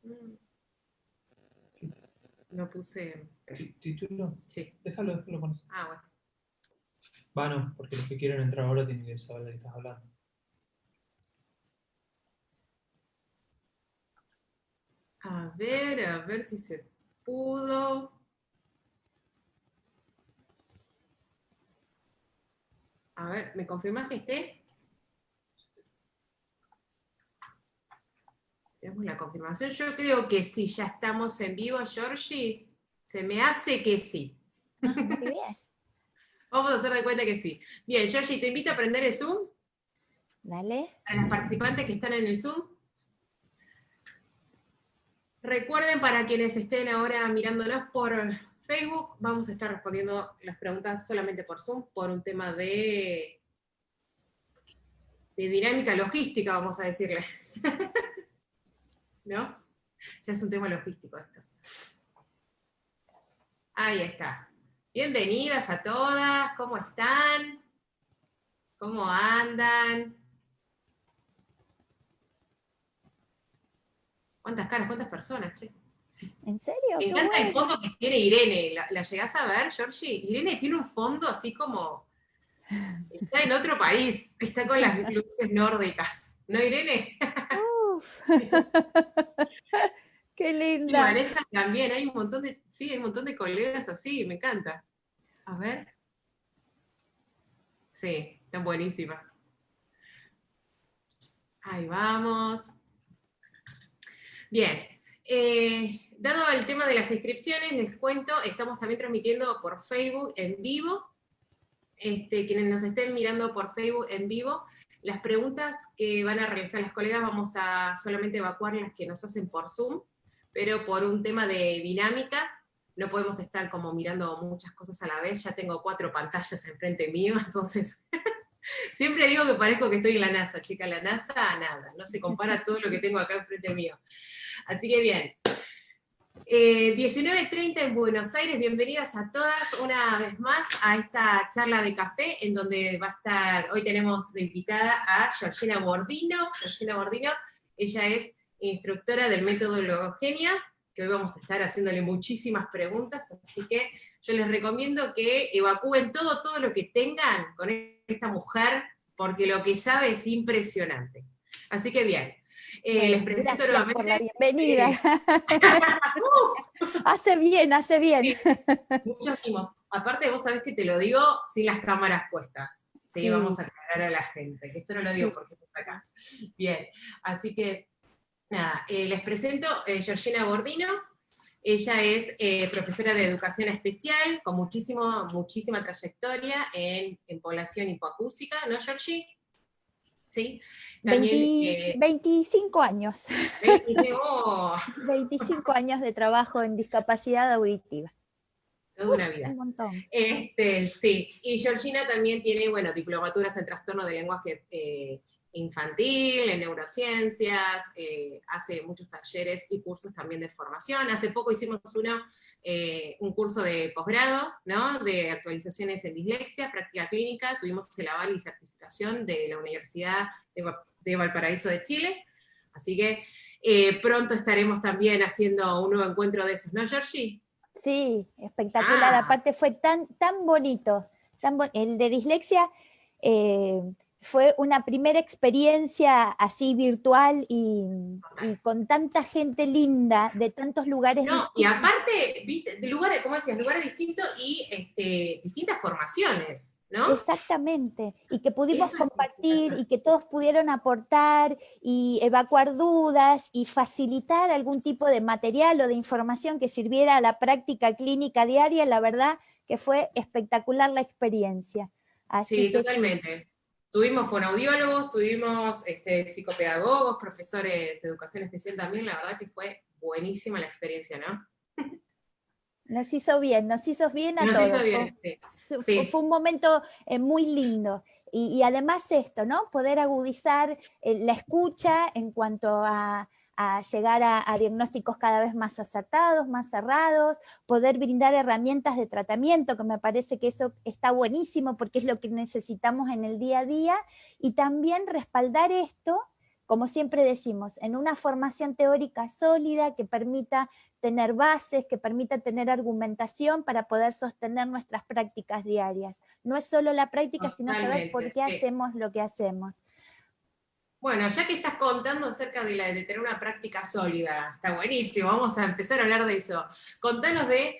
no. No puse... ¿Título? Sí. Déjalo con eso. Ah, bueno. No, porque los que quieren entrar ahora tienen que saber de qué estás hablando. A ver si se pudo. A ver, ¿me confirmas que esté? Tenemos la confirmación. Yo creo que sí, ya estamos en vivo, Georgie. Se me hace que sí. Muy bien. Vamos a hacer de cuenta que sí. Bien, Georgie, te invito a prender el Zoom. Dale. A los participantes que están en el Zoom. Recuerden, para quienes estén ahora mirándonos por Facebook, vamos a estar respondiendo las preguntas solamente por Zoom, por un tema de dinámica logística, vamos a decirle. ¿No? Ya es un tema logístico esto. Ahí está. Bienvenidas a todas, ¿cómo están? ¿Cómo andan? ¿Cuántas caras, cuántas personas, che? ¿En serio? Me Qué encanta el bueno. fondo que tiene Irene. ¿La llegás a ver, Georgie? Irene tiene un fondo así como... Está en otro país, está con las luces nórdicas. ¿No, Irene? Uf. Qué Sí, linda. Vanessa también, hay un montón de... Sí, hay un montón de colegas así, me encanta. A ver. Sí, están buenísimas. Ahí vamos. Bien. Dado el tema de las inscripciones, les cuento, estamos también transmitiendo por Facebook en vivo. Quienes nos estén mirando por Facebook en vivo, las preguntas que van a realizar las colegas vamos a solamente evacuar las que nos hacen por Zoom, pero por un tema de dinámica, no podemos estar como mirando muchas cosas a la vez, ya tengo 4 pantallas enfrente mío, entonces siempre digo que parezco que estoy en la NASA, chica, la NASA, nada, no se compara a todo lo que tengo acá enfrente mío. Así que bien. 19:30 en Buenos Aires, bienvenidas a todas una vez más a esta charla de café, en donde va a estar, hoy tenemos de invitada a Georgina Bordino. Georgina Bordino, ella es instructora del método Logogenia, que hoy vamos a estar haciéndole muchísimas preguntas, así que yo les recomiendo que evacúen todo lo que tengan con esta mujer, porque lo que sabe es impresionante. Así que bien, Bueno, les presento gracias nuevamente. por la bienvenida. Hace bien, hace bien. Sí, muchos mimos. Aparte, vos sabés que te lo digo sin las cámaras puestas. Sí, Sí. vamos a aclarar a la gente, que esto no lo digo Sí. porque está acá. Bien, así que, nada, les presento Georgina Bordino. Ella es profesora de educación especial, con muchísima trayectoria en población hipoacúsica, ¿no, Georgie? Sí. También 25 años. 25 oh, años de trabajo en discapacidad auditiva. toda una vida. Un montón. Sí, y Georgina también tiene, bueno, diplomaturas en trastorno de lenguaje infantil, en neurociencias, hace muchos talleres y cursos también de formación. Hace poco hicimos un curso de posgrado, ¿no? De actualizaciones en dislexia, práctica clínica, tuvimos el aval y certificación de la Universidad de Valparaíso de Chile, así que pronto estaremos también haciendo un nuevo encuentro de esos, ¿no, Georgie? Sí, espectacular. Aparte fue tan bonito. El de dislexia fue una primera experiencia así virtual y con tanta gente linda de tantos lugares No, y distintos. aparte, viste, de lugares, como decías, lugares distintos y distintas formaciones, ¿no? Exactamente, y que pudimos Eso es compartir y que todos pudieron aportar y evacuar dudas y facilitar algún tipo de material o de información que sirviera a la práctica clínica diaria. La verdad que fue espectacular la experiencia. Así sí, que totalmente. Tuvimos fonoaudiólogos, tuvimos psicopedagogos, profesores de educación especial también, la verdad que fue buenísima la experiencia, ¿no? nos hizo bien a Nos hizo todos. bien, sí. Fue un momento muy lindo. Y además esto, ¿no? Poder agudizar la escucha en cuanto a llegar a diagnósticos cada vez más acertados, más cerrados, poder brindar herramientas de tratamiento, que me parece que eso está buenísimo porque es lo que necesitamos en el día a día, y también respaldar esto como siempre decimos, en una formación teórica sólida que permita tener bases, que permita tener argumentación para poder sostener nuestras prácticas diarias. No es solo la práctica, sino saber por qué hacemos lo que hacemos. Bueno, ya que estás contando acerca de tener una práctica sólida, está buenísimo, vamos a empezar a hablar de eso. Contanos de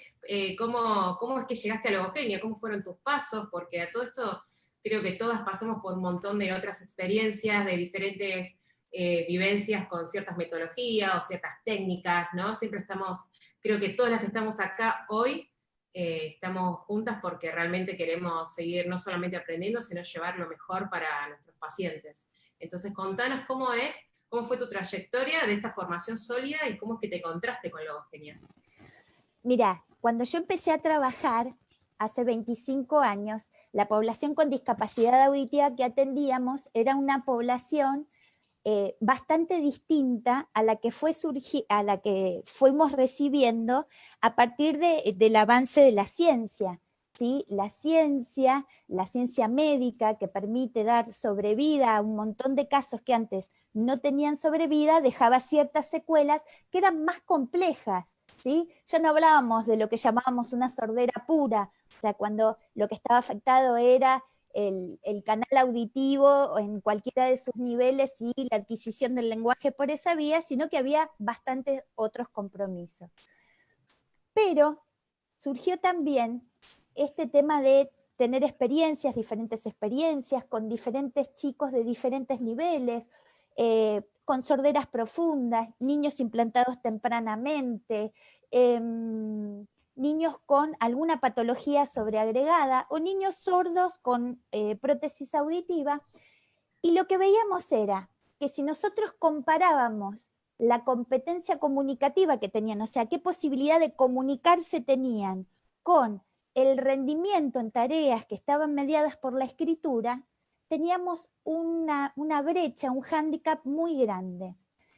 cómo es que llegaste a logogenia, cómo fueron tus pasos, porque a todo esto creo que todas pasamos por un montón de otras experiencias, de diferentes vivencias con ciertas metodologías o ciertas técnicas, ¿no? Siempre estamos, creo que todas las que estamos acá hoy, estamos juntas porque realmente queremos seguir no solamente aprendiendo, sino llevar lo mejor para nuestros pacientes. Entonces, contanos cómo fue tu trayectoria de esta formación sólida y cómo es que te encontraste con logogenia. Mira, cuando yo empecé a trabajar hace 25 años, la población con discapacidad auditiva que atendíamos era una población bastante distinta a la que fuimos recibiendo a partir del avance de la ciencia. ¿Sí? La ciencia médica que permite dar sobrevida a un montón de casos que antes no tenían sobrevida, dejaba ciertas secuelas que eran más complejas. ¿Sí? Ya no hablábamos de lo que llamábamos una sordera pura, o sea, cuando lo que estaba afectado era el canal auditivo en cualquiera de sus niveles y la adquisición del lenguaje por esa vía, sino que había bastantes otros compromisos. Pero surgió también este tema de tener diferentes experiencias, con diferentes chicos de diferentes niveles, con sorderas profundas, niños implantados tempranamente, niños con alguna patología sobreagregada o niños sordos con prótesis auditiva, y lo que veíamos era que si nosotros comparábamos la competencia comunicativa que tenían, o sea, qué posibilidad de comunicarse tenían con el rendimiento en tareas que estaban mediadas por la escritura, teníamos una brecha, un hándicap muy grande.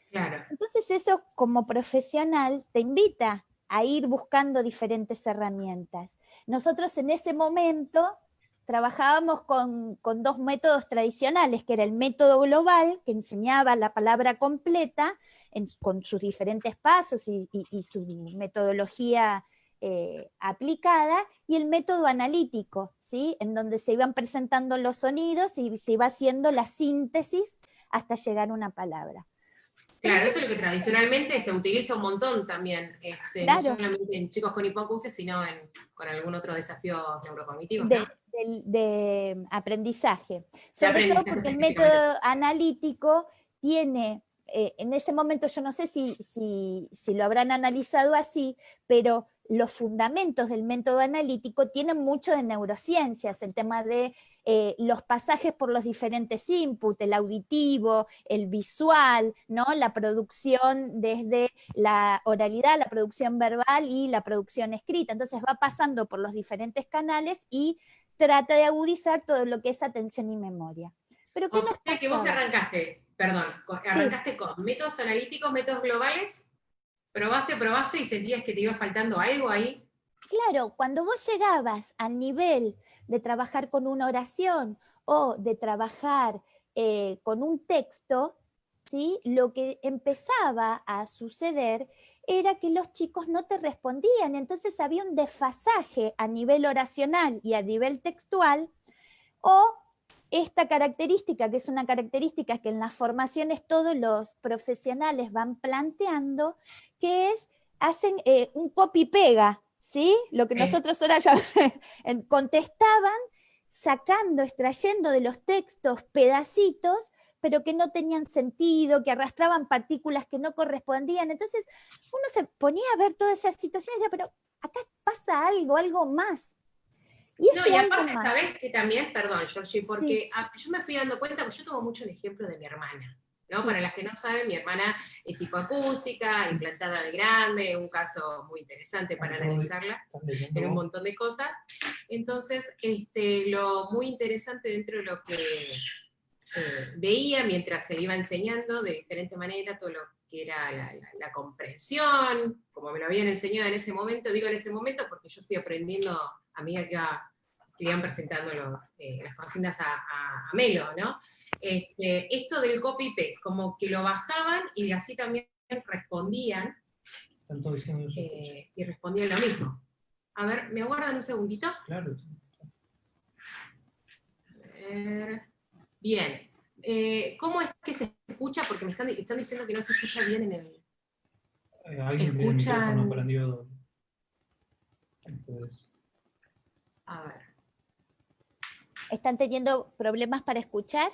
Claro. Entonces eso como profesional te invita a ir buscando diferentes herramientas. Nosotros en ese momento trabajábamos con dos métodos tradicionales, que era el método global, que enseñaba la palabra completa con sus diferentes pasos y su metodología aplicada, y el método analítico, ¿sí? En donde se iban presentando los sonidos y se iba haciendo la síntesis hasta llegar a una palabra. Claro, eso es lo que tradicionalmente se utiliza un montón también, claro, no solamente en chicos con hipoacusia, sino con algún otro desafío neurocognitivos, ¿no? ¿no? De aprendizaje. Sobre todo porque el método analítico tiene, en ese momento yo no sé si lo habrán analizado así, pero los fundamentos del método analítico tienen mucho de neurociencias, el tema de los pasajes por los diferentes inputs, el auditivo, el visual, ¿no? La producción desde la oralidad, la producción verbal y la producción escrita. Entonces va pasando por los diferentes canales y trata de agudizar todo lo que es atención y memoria. ¿Pero qué o nos sea que vos arrancaste con métodos analíticos, métodos globales, probaste y sentías que te iba faltando algo ahí. Claro, cuando vos llegabas al nivel de trabajar con una oración o de trabajar con un texto, ¿sí? Lo que empezaba a suceder era que los chicos no te respondían, entonces había un desfasaje a nivel oracional y a nivel textual, o esta característica, que es una característica que en las formaciones todos los profesionales van planteando, que es, hacen un copy-pega, ¿sí? Lo que nosotros ahora ya contestaban, sacando, extrayendo de los textos pedacitos, pero que no tenían sentido, que arrastraban partículas que no correspondían. Entonces uno se ponía a ver todas esas situaciones y decía, pero acá pasa algo más. No, y aparte, ¿sabés que también? Perdón, Georgie, porque sí, yo me fui dando cuenta, porque yo tomo mucho el ejemplo de mi hermana, ¿no? Sí. Para las que no saben, mi hermana es hipoacústica, implantada de grande, un caso muy interesante para analizarla, en un montón de cosas. Entonces, lo muy interesante dentro de lo que veía mientras se le iba enseñando de diferente manera todo lo que era la comprensión, como me lo habían enseñado en ese momento, digo en ese momento porque yo fui aprendiendo a medida le iban presentando las consignas a Melo, ¿no? Esto del copy-paste, como que lo bajaban y así también respondían, Están todos diciendo eso. y respondían lo mismo. A ver, ¿me aguardan un segundito? Claro. A ver. Bien. ¿Cómo es que se escucha? Porque me están diciendo que no se escucha bien en el... Alguien tiene el micrófono Escuchan... prendido. Entonces, A ver. ¿Están teniendo problemas para escuchar?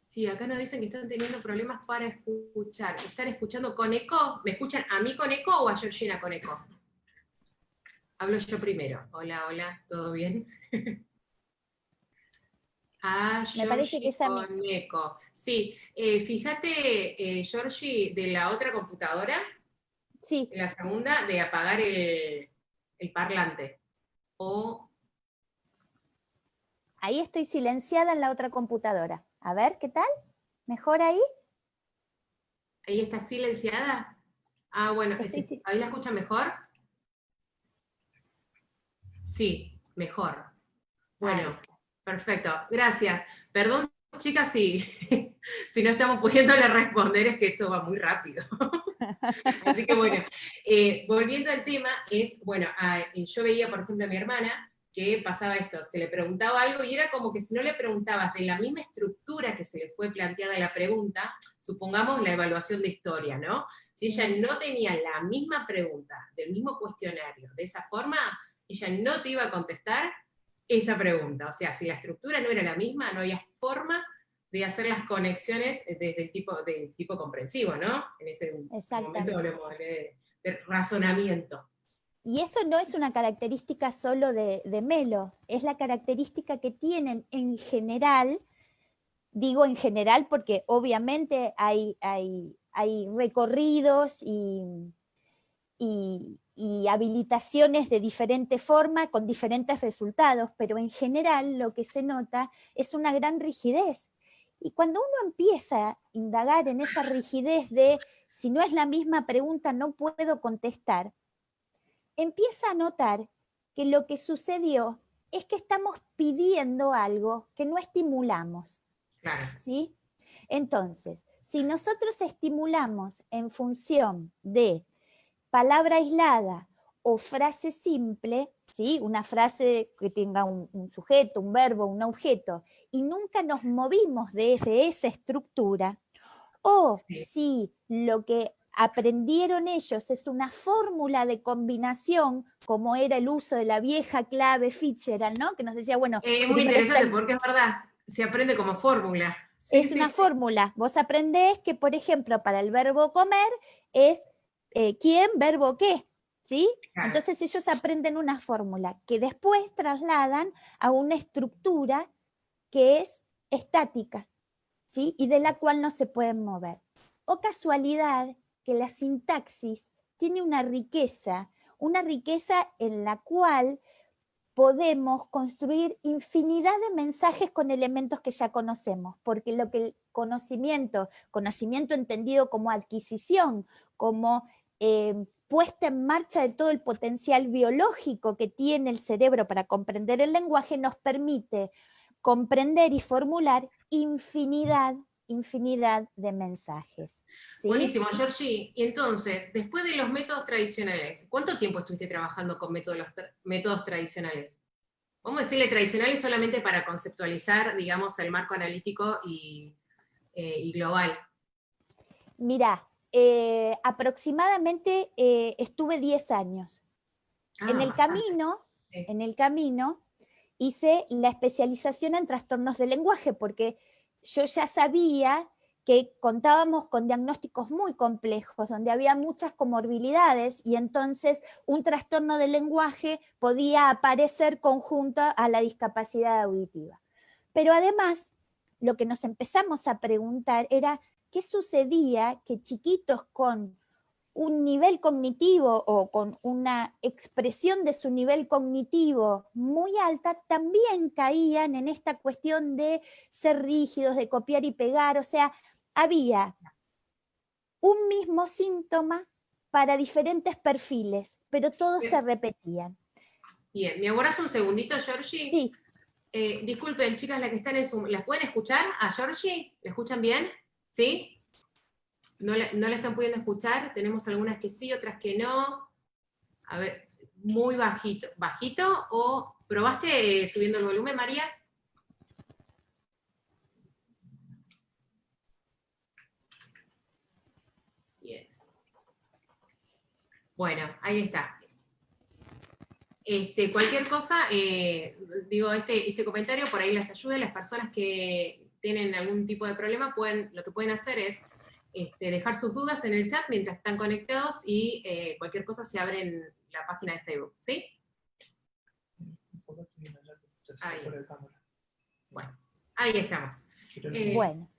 Sí, acá nos dicen que están teniendo problemas para escuchar. ¿Están escuchando con eco? ¿Me escuchan a mí con eco o a Georgina con eco? Hablo yo primero. Hola, hola, ¿todo bien? A Me parece que Georgie es a mí. con eco. Sí, fíjate, Georgie, de la otra computadora, Sí, la segunda, de apagar el parlante. O ahí estoy silenciada en la otra computadora. A ver, ¿qué tal? ¿Mejor ahí? ahí está silenciada. Ah, bueno, Estoy ¿ahí la escuchan mejor? Sí, mejor. Ahí Bueno, está. perfecto, gracias. Perdón, chicas, si, si no estamos pudiéndole responder, es que esto va muy rápido. Así que bueno, volviendo al tema, bueno, yo veía, por ejemplo, a mi hermana, que pasaba esto, se le preguntaba algo y era como que si no le preguntabas de la misma estructura que se le fue planteada la pregunta, supongamos la evaluación de historia, ¿no? Si ella no tenía la misma pregunta, del mismo cuestionario, de esa forma, ella no te iba a contestar esa pregunta. O sea, si la estructura no era la misma, no había forma de hacer las conexiones desde el tipo comprensivo, ¿no? En ese momento Exactamente. hablamos de razonamiento. Y eso no es una característica solo de Melo, es la característica que tienen en general, digo en general porque obviamente hay recorridos y habilitaciones de diferente forma con diferentes resultados, pero en general lo que se nota es una gran rigidez. Y cuando uno empieza a indagar en esa rigidez de si no es la misma pregunta no puedo contestar, empieza a notar que lo que sucedió es que estamos pidiendo algo que no estimulamos. Claro. ¿Sí? Entonces, si nosotros estimulamos en función de palabra aislada o frase simple, ¿sí? Una frase que tenga un sujeto, un verbo, un objeto, y nunca nos movimos desde esa estructura, o Sí. si lo que aprendieron ellos es una fórmula de combinación, como era el uso de la vieja clave Fitzgerald, ¿no? Que nos decía, bueno, Es muy primero está interesante porque es verdad, se aprende como fórmula. Sí, es sí, una sí. fórmula. Vos aprendés que, por ejemplo, para el verbo comer es quién, verbo qué, ¿sí? Claro. Entonces ellos aprenden una fórmula que después trasladan a una estructura que es estática, ¿sí? Y de la cual no se pueden mover. O casualidad que la sintaxis tiene una riqueza en la cual podemos construir infinidad de mensajes con elementos que ya conocemos, porque lo que el conocimiento entendido como adquisición, como puesta en marcha de todo el potencial biológico que tiene el cerebro para comprender el lenguaje, nos permite comprender y formular infinidad de mensajes. ¿Sí? Buenísimo, Georgie. Y entonces, después de los métodos tradicionales, ¿cuánto tiempo estuviste trabajando con métodos tradicionales? Vamos a decirle tradicionales solamente para conceptualizar, digamos, el marco analítico y global. Mirá, aproximadamente estuve 10 años. En el Bastante. Sí. camino hice la especialización en trastornos del lenguaje, porque yo ya sabía que contábamos con diagnósticos muy complejos, donde había muchas comorbilidades, y entonces un trastorno del lenguaje podía aparecer conjunto a la discapacidad auditiva. Pero además, lo que nos empezamos a preguntar era qué sucedía que chiquitos con un nivel cognitivo o con una expresión de su nivel cognitivo muy alta, también caían en esta cuestión de ser rígidos, de copiar y pegar. O sea, había un mismo síntoma para diferentes perfiles, pero todos se repetían. Bien, ¿me aguardas un segundito, Georgie? Sí. Disculpen, chicas, las que están en Zoom, ¿las pueden escuchar a Georgie? ¿La escuchan bien? ¿Sí? ¿No la están pudiendo escuchar? Tenemos algunas que sí, otras que no. A ver, muy bajito. ¿Bajito o probaste subiendo el volumen, María? Bien. Bueno, ahí está. Cualquier cosa, digo, este comentario por ahí les ayuda. Las personas que tienen algún tipo de problema, lo que pueden hacer es dejar sus dudas en el chat mientras están conectados y cualquier cosa se abre en la página de Facebook, ¿sí? Ahí. Bueno, ahí estamos. Bueno.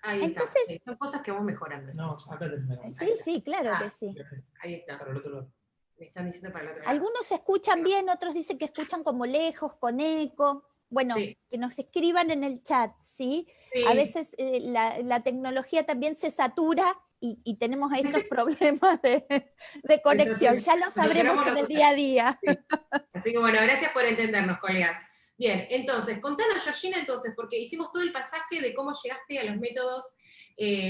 Ahí Entonces, está. Son cosas que vamos mejorando. No, acá tenemos. Sí, claro que sí. Ahí está. Para el otro lado. Me están diciendo para el otro lado. Algunos escuchan bien, otros dicen que escuchan como lejos, con eco. Bueno, Sí. que nos escriban en el chat, ¿sí? Sí. A veces la tecnología también se satura y tenemos estos problemas de conexión. Entonces, Ya lo sabremos en el día a día. Sí. Así que bueno, gracias por entendernos, colegas. Bien, entonces, contanos, Georgina, entonces, porque hicimos todo el pasaje de cómo llegaste a los métodos,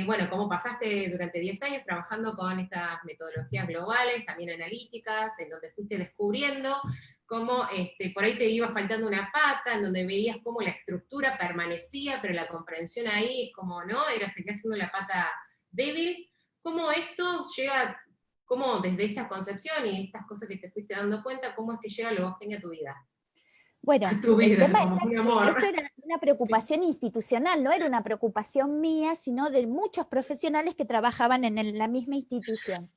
bueno, cómo pasaste durante 10 años trabajando con estas metodologías globales, también analíticas, en donde fuiste descubriendo cómo por ahí te iba faltando una pata, en donde veías cómo la estructura permanecía, pero la comprensión ahí es como, ¿no? Seguía siendo la pata débil. ¿Cómo esto llega, cómo desde esta concepción y estas cosas que te fuiste dando cuenta, cómo es que llega logogenia a tu vida? Bueno, A tu vida, el tema como un era amor. que esto era una preocupación institucional, no era una preocupación mía, sino de muchos profesionales que trabajaban en la misma institución.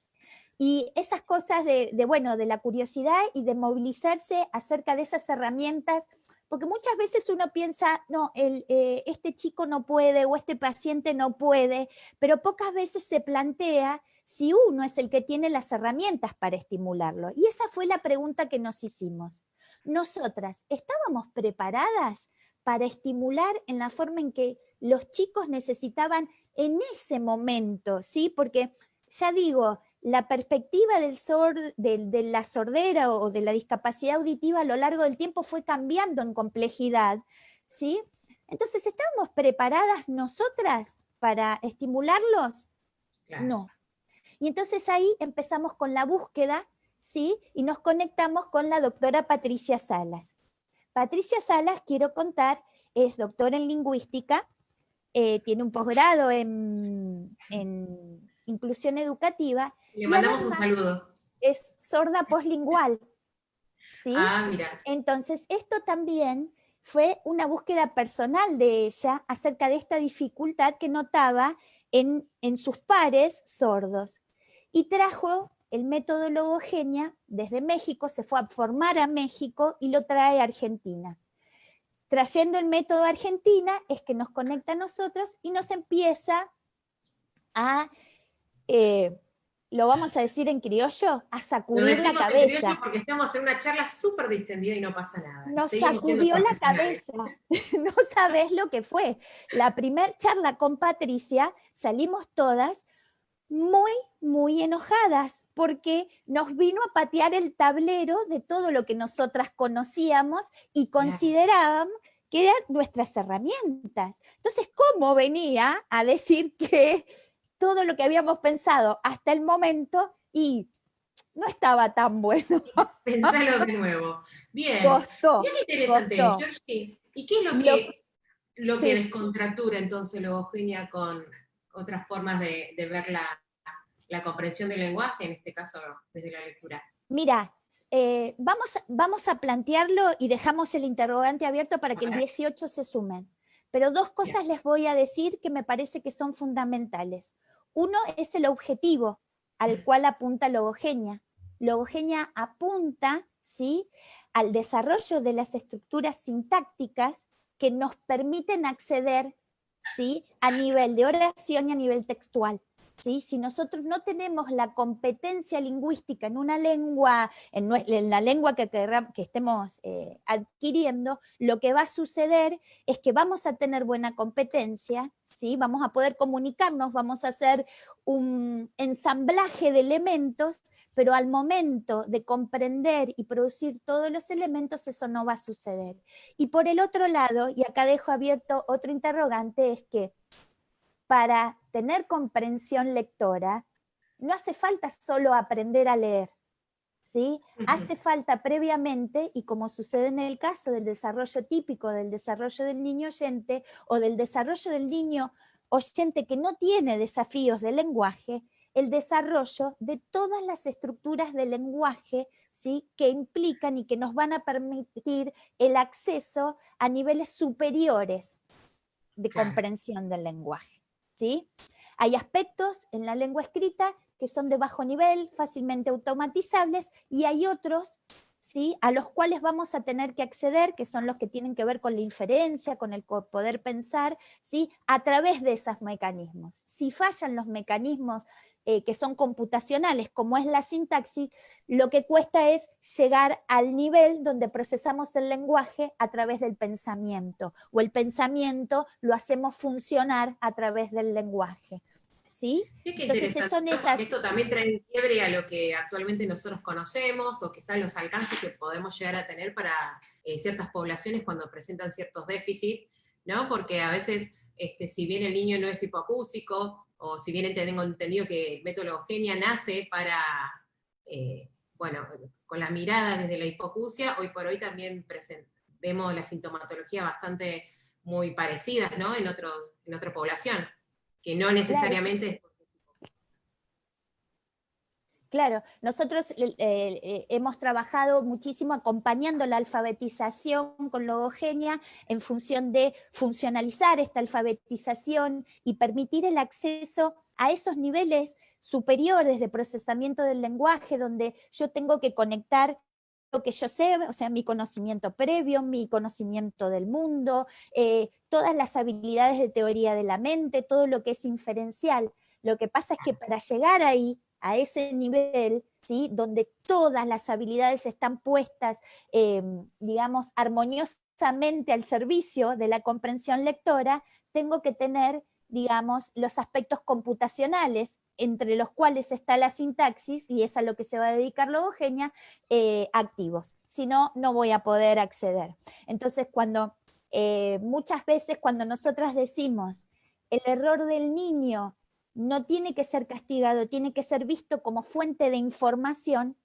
Y esas cosas bueno, de la curiosidad y de movilizarse acerca de esas herramientas, porque muchas veces uno piensa, no, este chico no puede o este paciente no puede, pero pocas veces se plantea si uno es el que tiene las herramientas para estimularlo. Y esa fue la pregunta que nos hicimos. Nosotras, ¿estábamos preparadas para estimular en la forma en que los chicos necesitaban en ese momento? ¿Sí? Porque, ya digo, la perspectiva de la sordera o de la discapacidad auditiva a lo largo del tiempo fue cambiando en complejidad, ¿sí? Entonces, ¿estábamos preparadas nosotras para estimularlos? Claro. No. Y entonces ahí empezamos con la búsqueda, ¿sí? Y nos conectamos con la doctora Patricia Salas. Patricia Salas, quiero contar, es doctora en lingüística, tiene un posgrado en inclusión educativa. Le mandamos un saludo. Es sorda poslingual, ¿sí? Ah, mira. Entonces, esto también fue una búsqueda personal de ella acerca de esta dificultad que notaba en sus pares sordos. Y trajo el método logogenia desde México, se fue a formar a México y lo trae a Argentina. Trayendo el método a Argentina es que nos conecta a nosotros y nos empieza a, lo vamos a decir en criollo, a sacudir la cabeza. Porque estamos en una charla súper distendida y no pasa nada. Nos sacudió la cabeza. No sabés lo que fue. La primer charla con Patricia, salimos todas muy, muy enojadas, porque nos vino a patear el tablero de todo lo que nosotras conocíamos y considerábamos que eran nuestras herramientas. Entonces, ¿cómo venía a decir que todo lo que habíamos pensado hasta el momento y no estaba tan bueno? Pensalo de nuevo. Bien. Costó. Mira qué interesante, Georgie. ¿Y qué es lo que descontractura entonces logogenia con otras formas de ver la comprensión del lenguaje, en este caso desde la lectura? Mira, vamos a plantearlo y dejamos el interrogante abierto para que el 18 se sumen. Pero dos cosas les voy a decir que me parece que son fundamentales. Uno es el objetivo al cual apunta logogenia. Logogenia apunta, ¿sí?, al desarrollo de las estructuras sintácticas que nos permiten acceder, ¿sí?, a nivel de oración y a nivel textual. ¿sí? Si nosotros no tenemos la competencia lingüística en una lengua, en la lengua que estemos adquiriendo, lo que va a suceder es que vamos a tener buena competencia, ¿sí? Vamos a poder comunicarnos, vamos a hacer un ensamblaje de elementos, pero al momento de comprender y producir todos los elementos, eso no va a suceder. Y por el otro lado, y acá dejo abierto otro interrogante, es que para tener comprensión lectora, no hace falta solo aprender a leer, ¿sí? Hace falta previamente, y como sucede en el caso del desarrollo típico del desarrollo del niño oyente, o del desarrollo del niño oyente que no tiene desafíos de lenguaje, el desarrollo de todas las estructuras del lenguaje, ¿sí? Que implican y que nos van a permitir el acceso a niveles superiores de comprensión del lenguaje. ¿Sí? Hay aspectos en la lengua escrita que son de bajo nivel, fácilmente automatizables, y hay otros, ¿sí? A los cuales vamos a tener que acceder, que son los que tienen que ver con la inferencia, con el poder pensar, ¿sí? A través de esos mecanismos. Si fallan los mecanismos que son computacionales, como es la sintaxis, lo que cuesta es llegar al nivel donde procesamos el lenguaje a través del pensamiento, o el pensamiento lo hacemos funcionar a través del lenguaje. ¿Sí? Sí, qué Entonces, interesante, son ¿no? esas... Porque esto también trae un quiebre a lo que actualmente nosotros conocemos, o quizás los alcances que podemos llegar a tener para ciertas poblaciones cuando presentan ciertos déficits, ¿no? Porque a veces, si bien el niño no es hipoacúsico, o si bien tengo entendido que el método Logogenia nace para, bueno, con la mirada desde la hipoacusia, hoy por hoy también vemos la sintomatología bastante muy parecidas, ¿no? En otra población, que no necesariamente... Claro, nosotros hemos trabajado muchísimo acompañando la alfabetización con logogenia en función de funcionalizar esta alfabetización y permitir el acceso a esos niveles superiores de procesamiento del lenguaje, donde yo tengo que conectar lo que yo sé, o sea, mi conocimiento previo, mi conocimiento del mundo, todas las habilidades de teoría de la mente, todo lo que es inferencial. Lo que pasa es que para llegar ahí, a ese nivel, ¿sí? Donde todas las habilidades están puestas, digamos, armoniosamente al servicio de la comprensión lectora, tengo que tener, digamos, los aspectos computacionales, entre los cuales está la sintaxis, y es a lo que se va a dedicar Logogenia, activos. Si no, no voy a poder acceder. Entonces, muchas veces cuando nosotras decimos el error del niño no tiene que ser castigado, tiene que ser visto como fuente de información,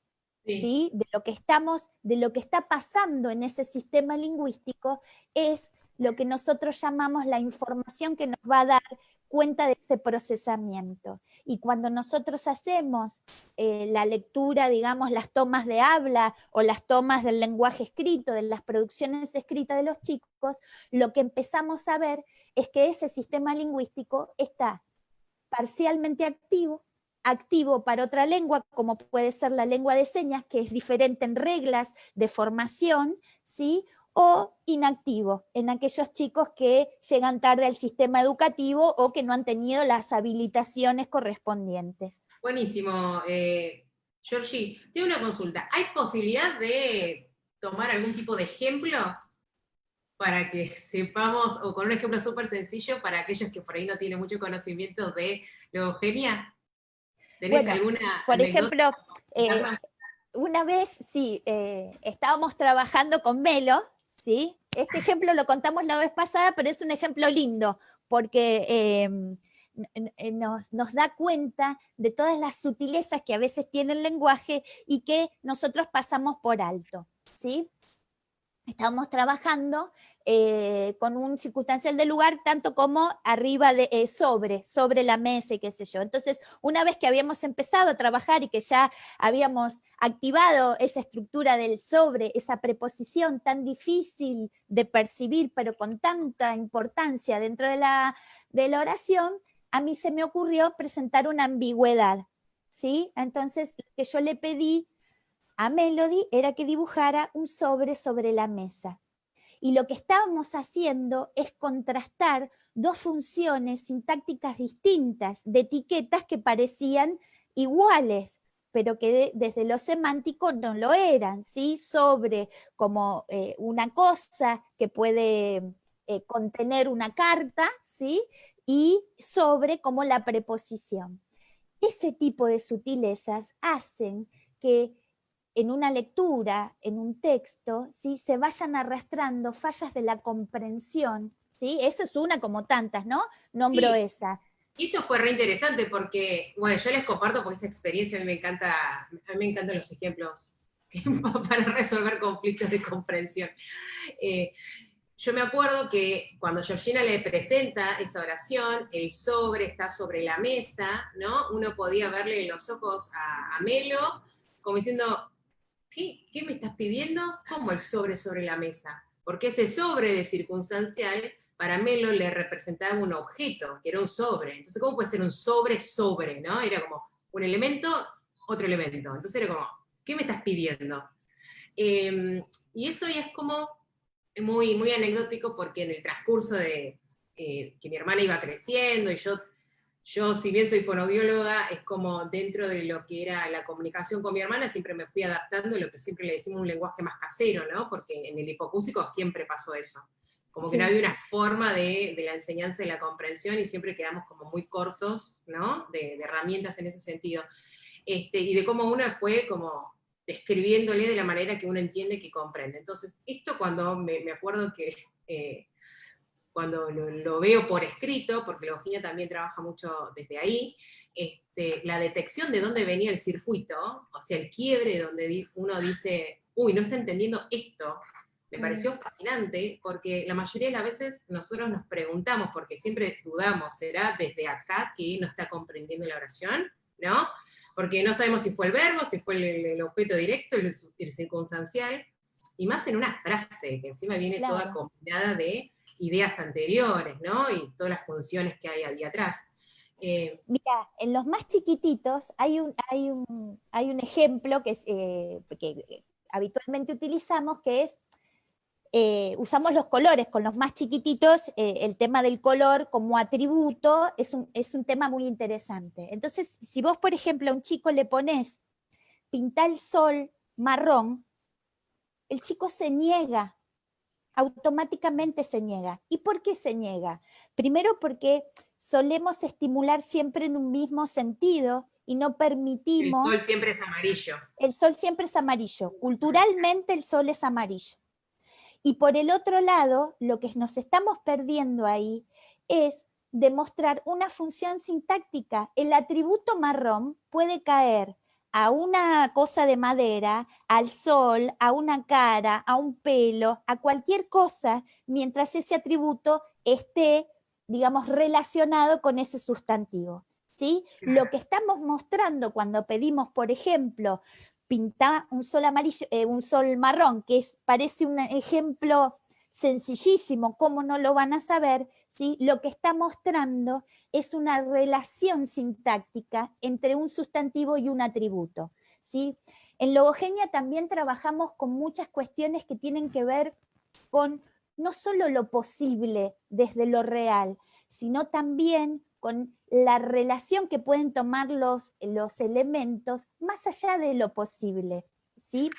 ¿sí? De lo que está pasando en ese sistema lingüístico, es lo que nosotros llamamos la información que nos va a dar cuenta de ese procesamiento. Y cuando nosotros hacemos la lectura, digamos, las tomas de habla o las tomas del lenguaje escrito, de las producciones escritas de los chicos, lo que empezamos a ver es que ese sistema lingüístico está parcialmente activo para otra lengua, como puede ser la lengua de señas, que es diferente en reglas de formación, ¿sí? O inactivo, en aquellos chicos que llegan tarde al sistema educativo o que no han tenido las habilitaciones correspondientes. Buenísimo. Georgie, tengo una consulta. ¿Hay posibilidad de tomar algún tipo de ejemplo para que sepamos, o con un ejemplo súper sencillo para aquellos que por ahí no tienen mucho conocimiento de logogenia? ¿Tenés alguna por anécdota? ejemplo, una vez, sí, estábamos trabajando con Melo, ¿sí? Este ejemplo lo contamos la vez pasada, pero es un ejemplo lindo, porque nos da cuenta de todas las sutilezas que a veces tiene el lenguaje y que nosotros pasamos por alto, ¿sí? Estábamos trabajando con un circunstancial del lugar, tanto como arriba sobre la mesa y qué sé yo. Entonces, una vez que habíamos empezado a trabajar y que ya habíamos activado esa estructura del sobre, esa preposición tan difícil de percibir, pero con tanta importancia dentro de la oración, a mí se me ocurrió presentar una ambigüedad, ¿sí? Entonces, lo que yo le pedí a Melody era que dibujara un sobre la mesa. Y lo que estábamos haciendo es contrastar dos funciones sintácticas distintas de etiquetas que parecían iguales, pero que desde lo semántico no lo eran, ¿sí? Sobre como una cosa que puede contener una carta, ¿sí? Y sobre como la preposición. Ese tipo de sutilezas hacen que en una lectura, en un texto, ¿sí? Se vayan arrastrando fallas de la comprensión, ¿sí? Esa es una como tantas, ¿no? Nombro Sí. esa. Y esto fue re interesante porque, bueno, yo les comparto porque esta experiencia a mí me encantan los ejemplos para resolver conflictos de comprensión. Yo me acuerdo que cuando Georgina le presenta esa oración, el sobre está sobre la mesa, ¿no? Uno podía verle en los ojos a Melo como diciendo, ¿qué me estás pidiendo? ¿Cómo el sobre la mesa? Porque ese sobre de circunstancial para Melo le representaba un objeto, que era un sobre. Entonces, ¿cómo puede ser un sobre, ¿no? Era como un elemento, otro elemento. Entonces era como, ¿qué me estás pidiendo? Y eso ya es como muy, muy anecdótico porque en el transcurso de que mi hermana iba creciendo y yo, si bien soy fonoaudióloga, es como dentro de lo que era la comunicación con mi hermana, siempre me fui adaptando a lo que siempre le decimos un lenguaje más casero, ¿no? Porque en el hipoacústico siempre pasó eso. Como que no había una forma de la enseñanza y la comprensión y siempre quedamos como muy cortos, ¿no? De herramientas en ese sentido. Y de cómo uno fue como describiéndole de la manera que uno entiende que comprende. Entonces, esto cuando me acuerdo que cuando lo veo por escrito, porque la Eugenia también trabaja mucho desde ahí, la detección de dónde venía el circuito, o sea, el quiebre donde uno dice, uy, no está entendiendo esto, me pareció fascinante, porque la mayoría de las veces nosotros nos preguntamos, porque siempre dudamos, ¿será desde acá que no está comprendiendo la oración? ¿No? Porque no sabemos si fue el verbo, si fue el objeto directo, el circunstancial, y más en una frase, que encima viene toda combinada de ideas anteriores, ¿no? Y todas las funciones que hay ahí atrás. Mira, en los más chiquititos hay un ejemplo que habitualmente utilizamos, que es, usamos los colores con los más chiquititos, el tema del color como atributo es un tema muy interesante. Entonces, si vos, por ejemplo, a un chico le pones pintar el sol marrón, el chico se niega, automáticamente se niega. ¿Y por qué se niega? Primero porque solemos estimular siempre en un mismo sentido y no permitimos... El sol siempre es amarillo. El sol siempre es amarillo. Culturalmente el sol es amarillo. Y por el otro lado, lo que nos estamos perdiendo ahí es demostrar una función sintáctica. El atributo marrón puede caer a una cosa de madera, al sol, a una cara, a un pelo, a cualquier cosa, mientras ese atributo esté, digamos, relacionado con ese sustantivo, ¿sí? Lo que estamos mostrando cuando pedimos, por ejemplo, pintar un sol amarillo, un sol marrón, que parece un ejemplo sencillísimo, ¿cómo no lo van a saber? ¿Sí? Lo que está mostrando es una relación sintáctica entre un sustantivo y un atributo, ¿sí? En logogenia también trabajamos con muchas cuestiones que tienen que ver con no solo lo posible desde lo real, sino también con la relación que pueden tomar los elementos más allá de lo posible, ¿sí?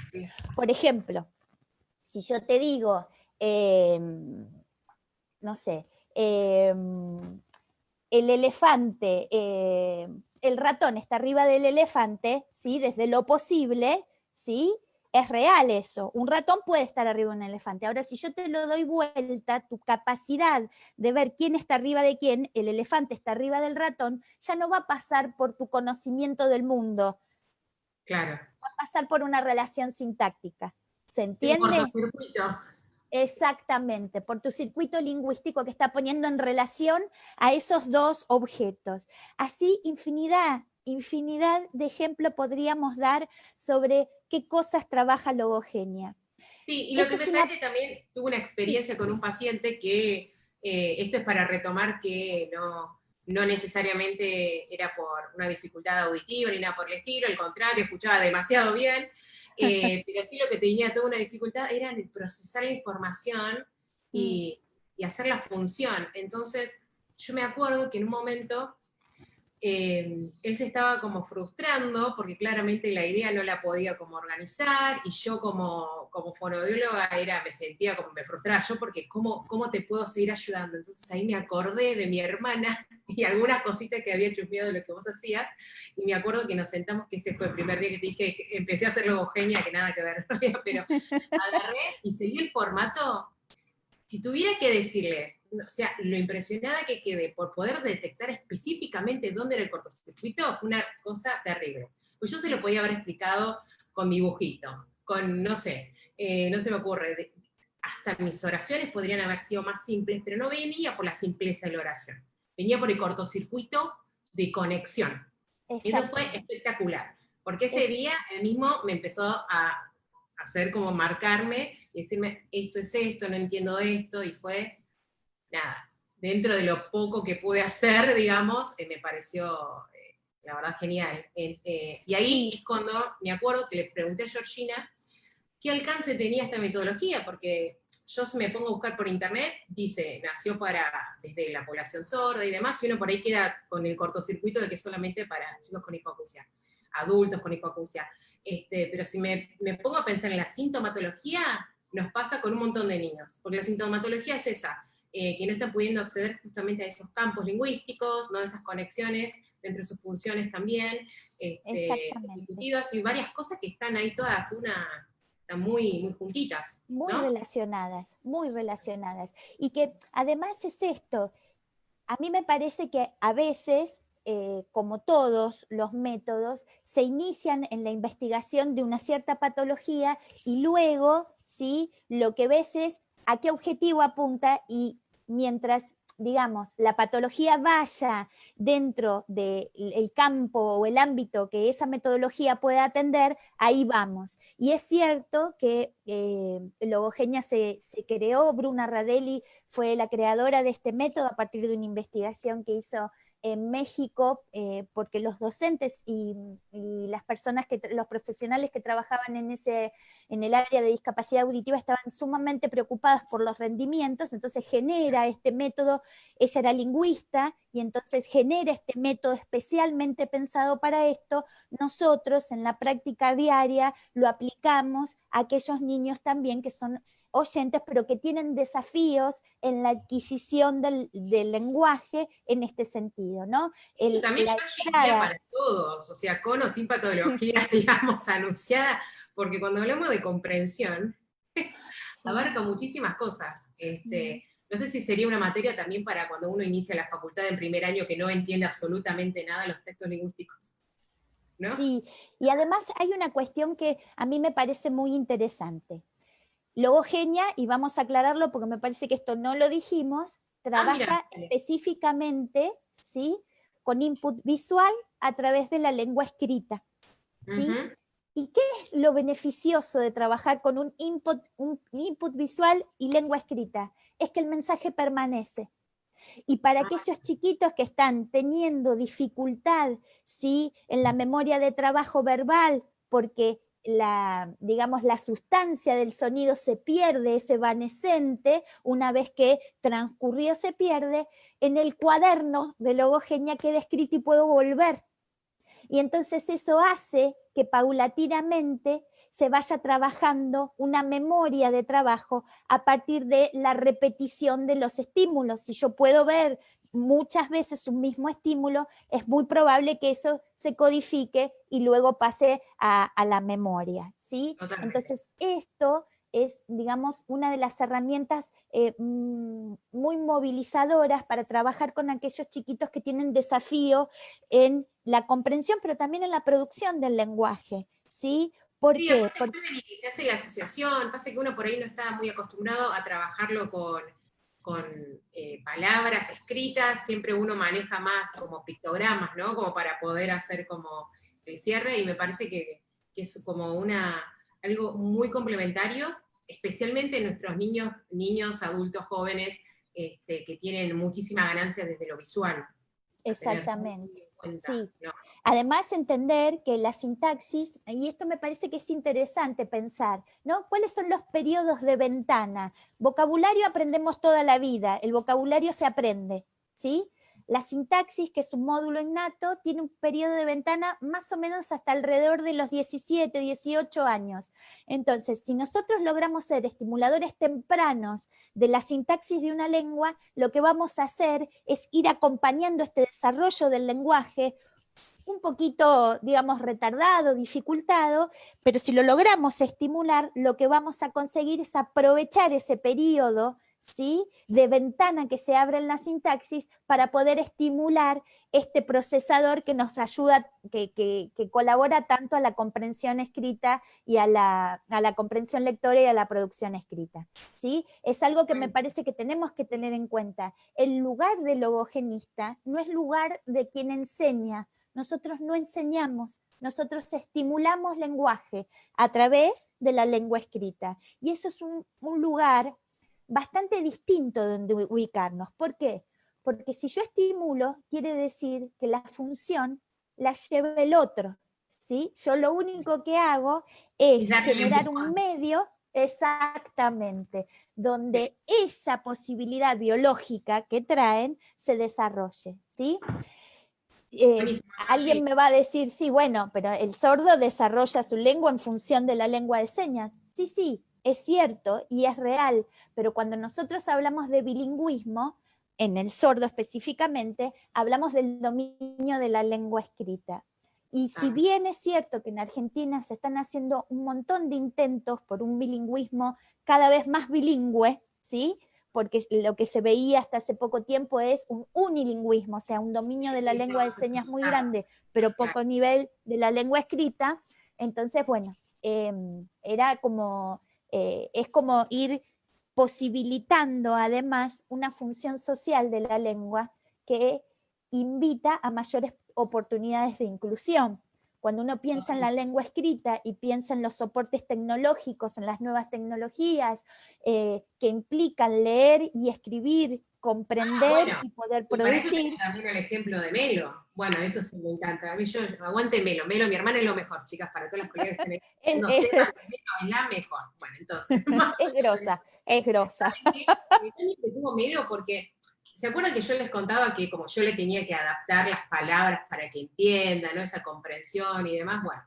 Por ejemplo, si yo te digo, no sé, el elefante, el ratón está arriba del elefante, ¿sí? Desde lo posible, ¿sí? Es real eso. Un ratón puede estar arriba de un elefante. Ahora, si yo te lo doy vuelta, tu capacidad de ver quién está arriba de quién, el elefante está arriba del ratón, ya no va a pasar por tu conocimiento del mundo. Claro. Va a pasar por una relación sintáctica. ¿Se entiende? Un cortocircuito. Exactamente, por tu circuito lingüístico que está poniendo en relación a esos dos objetos. Así, infinidad de ejemplos podríamos dar sobre qué cosas trabaja logogenia. Sí, y lo que me sale que también tuve una experiencia con un paciente que, esto es para retomar que no necesariamente era por una dificultad auditiva ni nada por el estilo, al contrario, escuchaba demasiado bien, pero sí lo que tenía toda una dificultad era en procesar la información y hacer la función. Entonces, yo me acuerdo que en un momento él se estaba como frustrando, porque claramente la idea no la podía como organizar, y yo como fonoaudióloga me sentía como, me frustraba yo, porque ¿cómo te puedo seguir ayudando? Entonces ahí me acordé de mi hermana, y algunas cositas que había chusmeado de lo que vos hacías, y me acuerdo que nos sentamos, que ese fue el primer día que te dije, que empecé a hacer logogenia, que nada que ver, pero agarré y seguí el formato. Si tuviera que decirles, o sea, lo impresionada que quedé por poder detectar específicamente dónde era el cortocircuito, fue una cosa terrible. Pues yo se lo podía haber explicado con dibujito, con, no sé, no se me ocurre, hasta mis oraciones podrían haber sido más simples, pero no venía por la simpleza de la oración, venía por el cortocircuito de conexión. Y eso fue espectacular, porque ese día él mismo me empezó a hacer como marcarme y decirme, esto es esto, no entiendo esto, y fue, nada, dentro de lo poco que pude hacer, digamos, me pareció, la verdad, genial. Y ahí es cuando me acuerdo que le pregunté a Georgina qué alcance tenía esta metodología, porque yo si me pongo a buscar por internet, dice, nació desde la población sorda y demás, y uno por ahí queda con el cortocircuito de que es solamente para chicos con hipoacusia, adultos con hipoacusia. Pero si me pongo a pensar en la sintomatología, nos pasa con un montón de niños, porque la sintomatología es esa, que no están pudiendo acceder justamente a esos campos lingüísticos, ¿no? Esas conexiones dentro de sus funciones también, ejecutivas, y varias cosas que están ahí todas, están muy, muy juntitas, Muy ¿no? relacionadas, muy relacionadas. Y que además es esto, a mí me parece que a veces, como todos los métodos, se inician en la investigación de una cierta patología y luego, ¿sí? Lo que ves es a qué objetivo apunta, y mientras, digamos, la patología vaya dentro del campo o el ámbito que esa metodología pueda atender, ahí vamos. Y es cierto que Logogenia se creó, Bruna Radelli fue la creadora de este método a partir de una investigación que hizo en México, porque los docentes y las personas, los profesionales que trabajaban en el área de discapacidad auditiva estaban sumamente preocupadas por los rendimientos, entonces genera este método, ella era lingüista, y entonces genera este método especialmente pensado para esto. Nosotros en la práctica diaria lo aplicamos a aquellos niños también que son oyentes, pero que tienen desafíos en la adquisición del lenguaje en este sentido, ¿no? También La hay guía para todos, o sea, con o sin patología, digamos, anunciada, porque cuando hablamos de comprensión, abarca muchísimas cosas. No sé si sería una materia también para cuando uno inicia la facultad en primer año que no entiende absolutamente nada de los textos lingüísticos, ¿no? Sí, y además hay una cuestión que a mí me parece muy interesante. Logogenia, y vamos a aclararlo porque me parece que esto no lo dijimos, trabaja específicamente, ¿sí?, con input visual a través de la lengua escrita, ¿sí? ¿Y qué es lo beneficioso de trabajar con un input visual y lengua escrita? Es que el mensaje permanece. Y para aquellos chiquitos que están teniendo dificultad, ¿sí?, en la memoria de trabajo verbal, porque digamos, la sustancia del sonido se pierde, es evanescente, una vez que transcurrió se pierde, en el cuaderno de logogenia queda escrito y puedo volver. Y entonces eso hace que paulatinamente se vaya trabajando una memoria de trabajo a partir de la repetición de los estímulos. Si yo puedo ver muchas veces un mismo estímulo, es muy probable que eso se codifique y luego pase a la memoria, ¿sí? Entonces esto es, digamos, una de las herramientas muy movilizadoras para trabajar con aquellos chiquitos que tienen desafío en la comprensión, pero también en la producción del lenguaje, ¿sí? ¿Por qué? Porque se hace la asociación, pasa que uno por ahí no está muy acostumbrado a trabajarlo con palabras escritas, siempre uno maneja más como pictogramas, ¿no? Como para poder hacer como el cierre, y me parece que es como algo muy complementario, especialmente en nuestros niños, adultos, jóvenes, que tienen muchísima ganancia desde lo visual. Exactamente, sí. ¿No? Además, entender que la sintaxis, y esto me parece que es interesante pensar, ¿no? ¿Cuáles son los periodos de ventana? Vocabulario aprendemos toda la vida, el vocabulario se aprende, ¿sí? La sintaxis, que es un módulo innato, tiene un periodo de ventana más o menos hasta alrededor de los 17, 18 años. Entonces, si nosotros logramos ser estimuladores tempranos de la sintaxis de una lengua, lo que vamos a hacer es ir acompañando este desarrollo del lenguaje un poquito, digamos, retardado, dificultado, pero si lo logramos estimular, lo que vamos a conseguir es aprovechar ese periodo, ¿sí?, de ventana que se abre en la sintaxis para poder estimular este procesador que nos ayuda, que colabora tanto a la comprensión escrita y a la comprensión lectora y a la producción escrita, ¿sí? Es algo que me parece que tenemos que tener en cuenta. El lugar del logogenista no es lugar de quien enseña. Nosotros no enseñamos, nosotros estimulamos lenguaje a través de la lengua escrita. Y eso es un lugar bastante distinto donde ubicarnos. ¿Por qué? Porque si yo estimulo, quiere decir que la función la lleva el otro, ¿sí? Yo lo único que hago es generar un medio, exactamente, donde esa posibilidad biológica que traen se desarrolle, ¿sí? Alguien me va a decir, sí, bueno, pero el sordo desarrolla su lengua en función de la lengua de señas. Sí, sí, es cierto y es real, pero cuando nosotros hablamos de bilingüismo, en el sordo específicamente, hablamos del dominio de la lengua escrita. Y si bien es cierto que en Argentina se están haciendo un montón de intentos por un bilingüismo cada vez más bilingüe, ¿sí?, porque lo que se veía hasta hace poco tiempo es un unilingüismo, o sea, un dominio de la lengua de señas muy grande, pero poco nivel de la lengua escrita. Entonces, bueno, era como, es como ir posibilitando además una función social de la lengua que invita a mayores oportunidades de inclusión. Cuando uno piensa en la lengua escrita y piensa en los soportes tecnológicos, en las nuevas tecnologías que implican leer y escribir, comprender y poder producir. Para eso también el ejemplo de Melo. Bueno, esto sí me encanta. A mí yo aguante Melo. Melo, mi hermana es lo mejor, chicas, para todas las colegas que estén no sepan que Melo es la mejor. Bueno, entonces. Es grosa, es grosa. Que tuvo Melo porque ¿se acuerdan que yo les contaba que como yo le tenía que adaptar las palabras para que entienda, ¿no?, esa comprensión y demás? Bueno,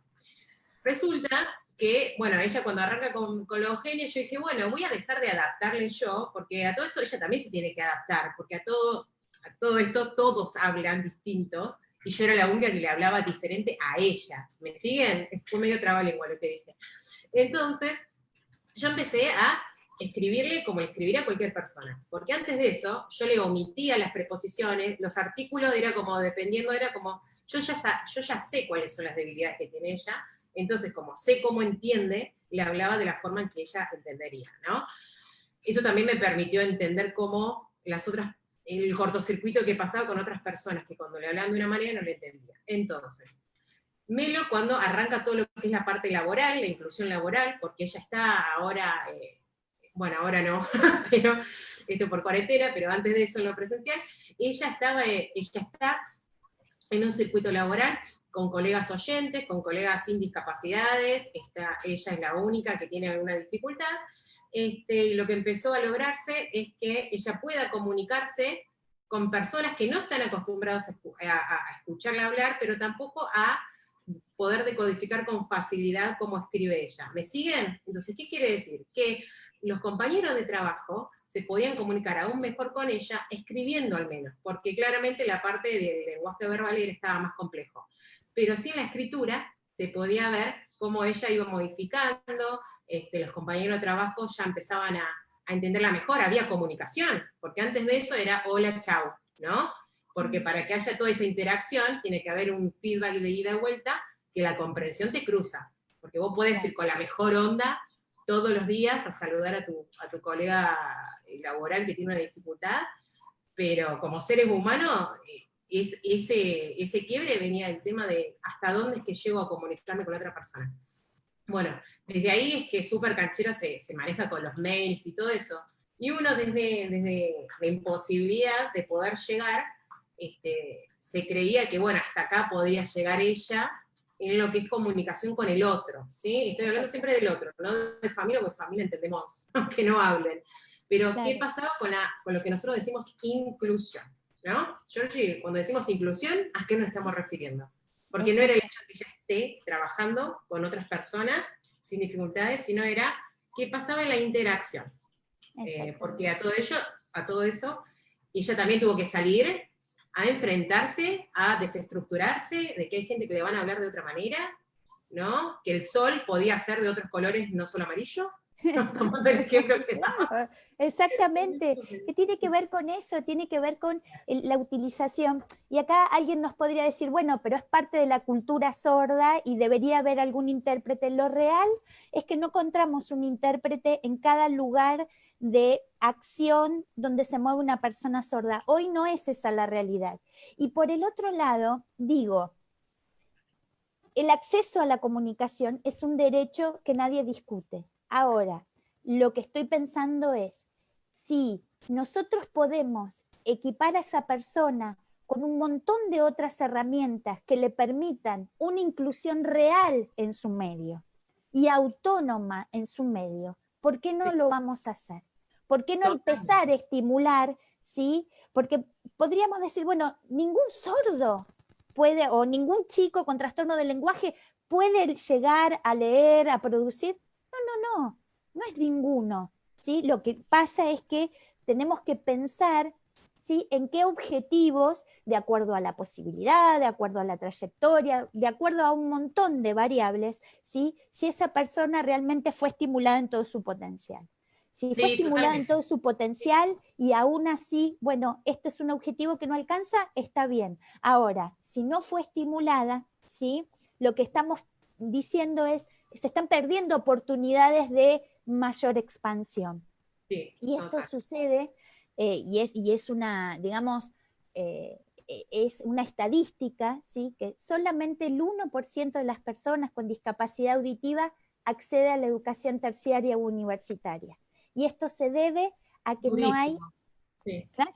resulta que, bueno, ella cuando arranca con Logenia, yo dije, bueno, voy a dejar de adaptarle yo, porque a todo esto ella también se tiene que adaptar, porque a todo esto todos hablan distinto, y yo era la única que le hablaba diferente a ella. ¿Me siguen? Fue medio trabalengua lo que dije. Entonces, yo empecé a escribirle como le escribiría a cualquier persona, porque antes de eso yo le omitía las preposiciones, los artículos era como, dependiendo, era como, yo ya sé cuáles son las debilidades que tiene ella, entonces como sé cómo entiende, le hablaba de la forma en que ella entendería, ¿no? Eso también me permitió entender cómo el cortocircuito que pasaba con otras personas, que cuando le hablaban de una manera no le entendía. Entonces, Melo cuando arranca todo lo que es la parte laboral, la inclusión laboral, porque ella está ahora, bueno, ahora no, pero esto por cuarentena, pero antes de eso en lo presencial, ella está en un circuito laboral con colegas oyentes, con colegas sin discapacidades, ella es la única que tiene alguna dificultad. Lo que empezó a lograrse es que ella pueda comunicarse con personas que no están acostumbrados a escucharla hablar, pero tampoco a poder decodificar con facilidad cómo escribe ella. ¿Me siguen? Entonces, ¿qué quiere decir? Que los compañeros de trabajo se podían comunicar aún mejor con ella, escribiendo al menos, porque claramente la parte del lenguaje verbal estaba más complejo. Pero sí en la escritura se podía ver cómo ella iba modificando, los compañeros de trabajo ya empezaban a entenderla mejor, había comunicación, porque antes de eso era hola, chau, ¿no? Porque para que haya toda esa interacción, tiene que haber un feedback de ida y vuelta, que la comprensión te cruza. Porque vos podés ir con la mejor onda todos los días a saludar a tu colega laboral que tiene una dificultad, pero como seres humanos, ese quiebre venía del tema de hasta dónde es que llego a comunicarme con otra persona. Bueno, desde ahí es que Súper Canchera se maneja con los mails y todo eso. Y uno desde la imposibilidad de poder llegar, se creía que, bueno, hasta acá podía llegar ella en lo que es comunicación con el otro, ¿sí? Estoy hablando siempre del otro, no de familia, porque familia entendemos, aunque no hablen. Pero, claro, ¿qué pasaba con lo que nosotros decimos inclusión? ¿no? Georgie, cuando decimos inclusión, ¿a qué nos estamos refiriendo? Porque no era el hecho de que ella esté trabajando con otras personas sin dificultades, sino era qué pasaba en la interacción. Porque a todo eso, ella también tuvo que salir a enfrentarse, a desestructurarse, de que hay gente que le van a hablar de otra manera, ¿no? Que el sol podía ser de otros colores, no solo amarillo. Somos el ejemplo que Claro, exactamente, que tiene que ver con eso, tiene que ver con la utilización. Y acá alguien nos podría decir, bueno, pero es parte de la cultura sorda y debería haber algún intérprete. Lo real es que no encontramos un intérprete en cada lugar de acción donde se mueve una persona sorda. Hoy no es esa la realidad. Y por el otro lado, digo, el acceso a la comunicación es un derecho que nadie discute. Ahora, lo que estoy pensando es, si nosotros podemos equipar a esa persona con un montón de otras herramientas que le permitan una inclusión real en su medio y autónoma en su medio, ¿por qué no lo vamos a hacer? ¿Por qué no empezar a estimular? ¿Sí? Porque podríamos decir, bueno, ningún sordo puede, o ningún chico con trastorno del lenguaje puede llegar a leer, a producir. No es ninguno, ¿sí? Lo que pasa es que tenemos que pensar, ¿sí?, en qué objetivos, de acuerdo a la posibilidad, de acuerdo a la trayectoria, de acuerdo a un montón de variables, ¿sí?, si esa persona realmente fue estimulada en todo su potencial. Si fue estimulada en todo su potencial y aún así, bueno, este es un objetivo que no alcanza, está bien. Ahora, si no fue estimulada, ¿sí?, lo que estamos diciendo es, se están perdiendo oportunidades de mayor expansión. Sí, y esto sucede, y es una, digamos, es una estadística, ¿sí?, que solamente el 1% de las personas con discapacidad auditiva accede a la educación terciaria u universitaria. Y esto se debe a que durísimo. No hay... Sí. Claro,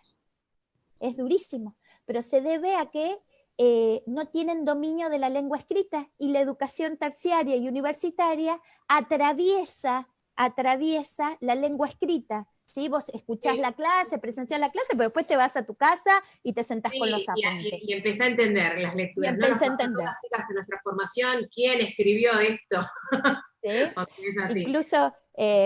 es durísimo, pero se debe a que no tienen dominio de la lengua escrita, y la educación terciaria y universitaria atraviesa la lengua escrita. ¿Sí? Vos escuchás la clase, presenciás la clase, pero después te vas a tu casa y te sentás con los apuntes. Y empecé a entender las lecturas. No nos pasó a todas, chicas, en nuestra formación, ¿quién escribió esto? ¿Sí? O sea, es así. Incluso,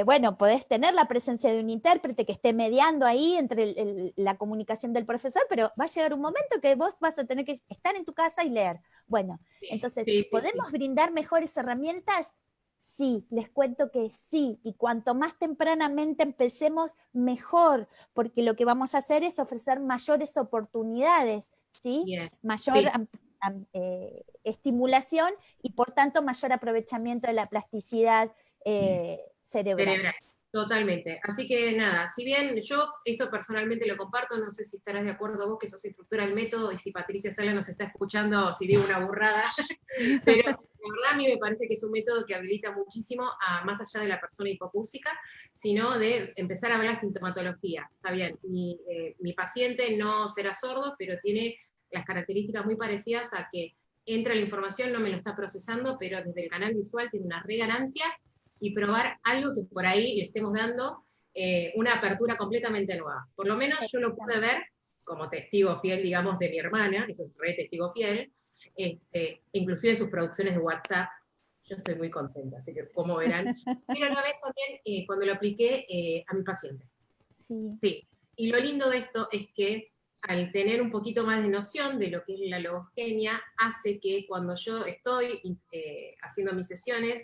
bueno, podés tener la presencia de un intérprete que esté mediando ahí entre la comunicación del profesor, pero va a llegar un momento que vos vas a tener que estar en tu casa y leer. Bueno, entonces, ¿podemos brindar mejores herramientas? Sí, les cuento que sí, y cuanto más tempranamente empecemos, mejor, porque lo que vamos a hacer es ofrecer mayores oportunidades, ¿sí? Mayor estimulación y por tanto mayor aprovechamiento de la plasticidad cerebral. Totalmente. Así que nada, si bien yo esto personalmente lo comparto, no sé si estarás de acuerdo vos que sos instructora del método, y si Patricia Sala nos está escuchando, si digo una burrada, pero la verdad a mí me parece que es un método que habilita muchísimo a más allá de la persona hipocúsica, sino de empezar a ver la sintomatología. Está bien, mi paciente no será sordo, pero tiene las características muy parecidas a que entra la información, no me lo está procesando, pero desde el canal visual tiene una reganancia, y probar algo que por ahí le estemos dando una apertura completamente nueva. Por lo menos yo lo pude ver como testigo fiel, digamos, de mi hermana, que es un re testigo fiel, inclusive en sus producciones de WhatsApp. Yo estoy muy contenta, así que como verán. Pero a la vez también cuando lo apliqué a mi paciente. Sí. Y lo lindo de esto es que al tener un poquito más de noción de lo que es la logogenia, hace que cuando yo estoy haciendo mis sesiones,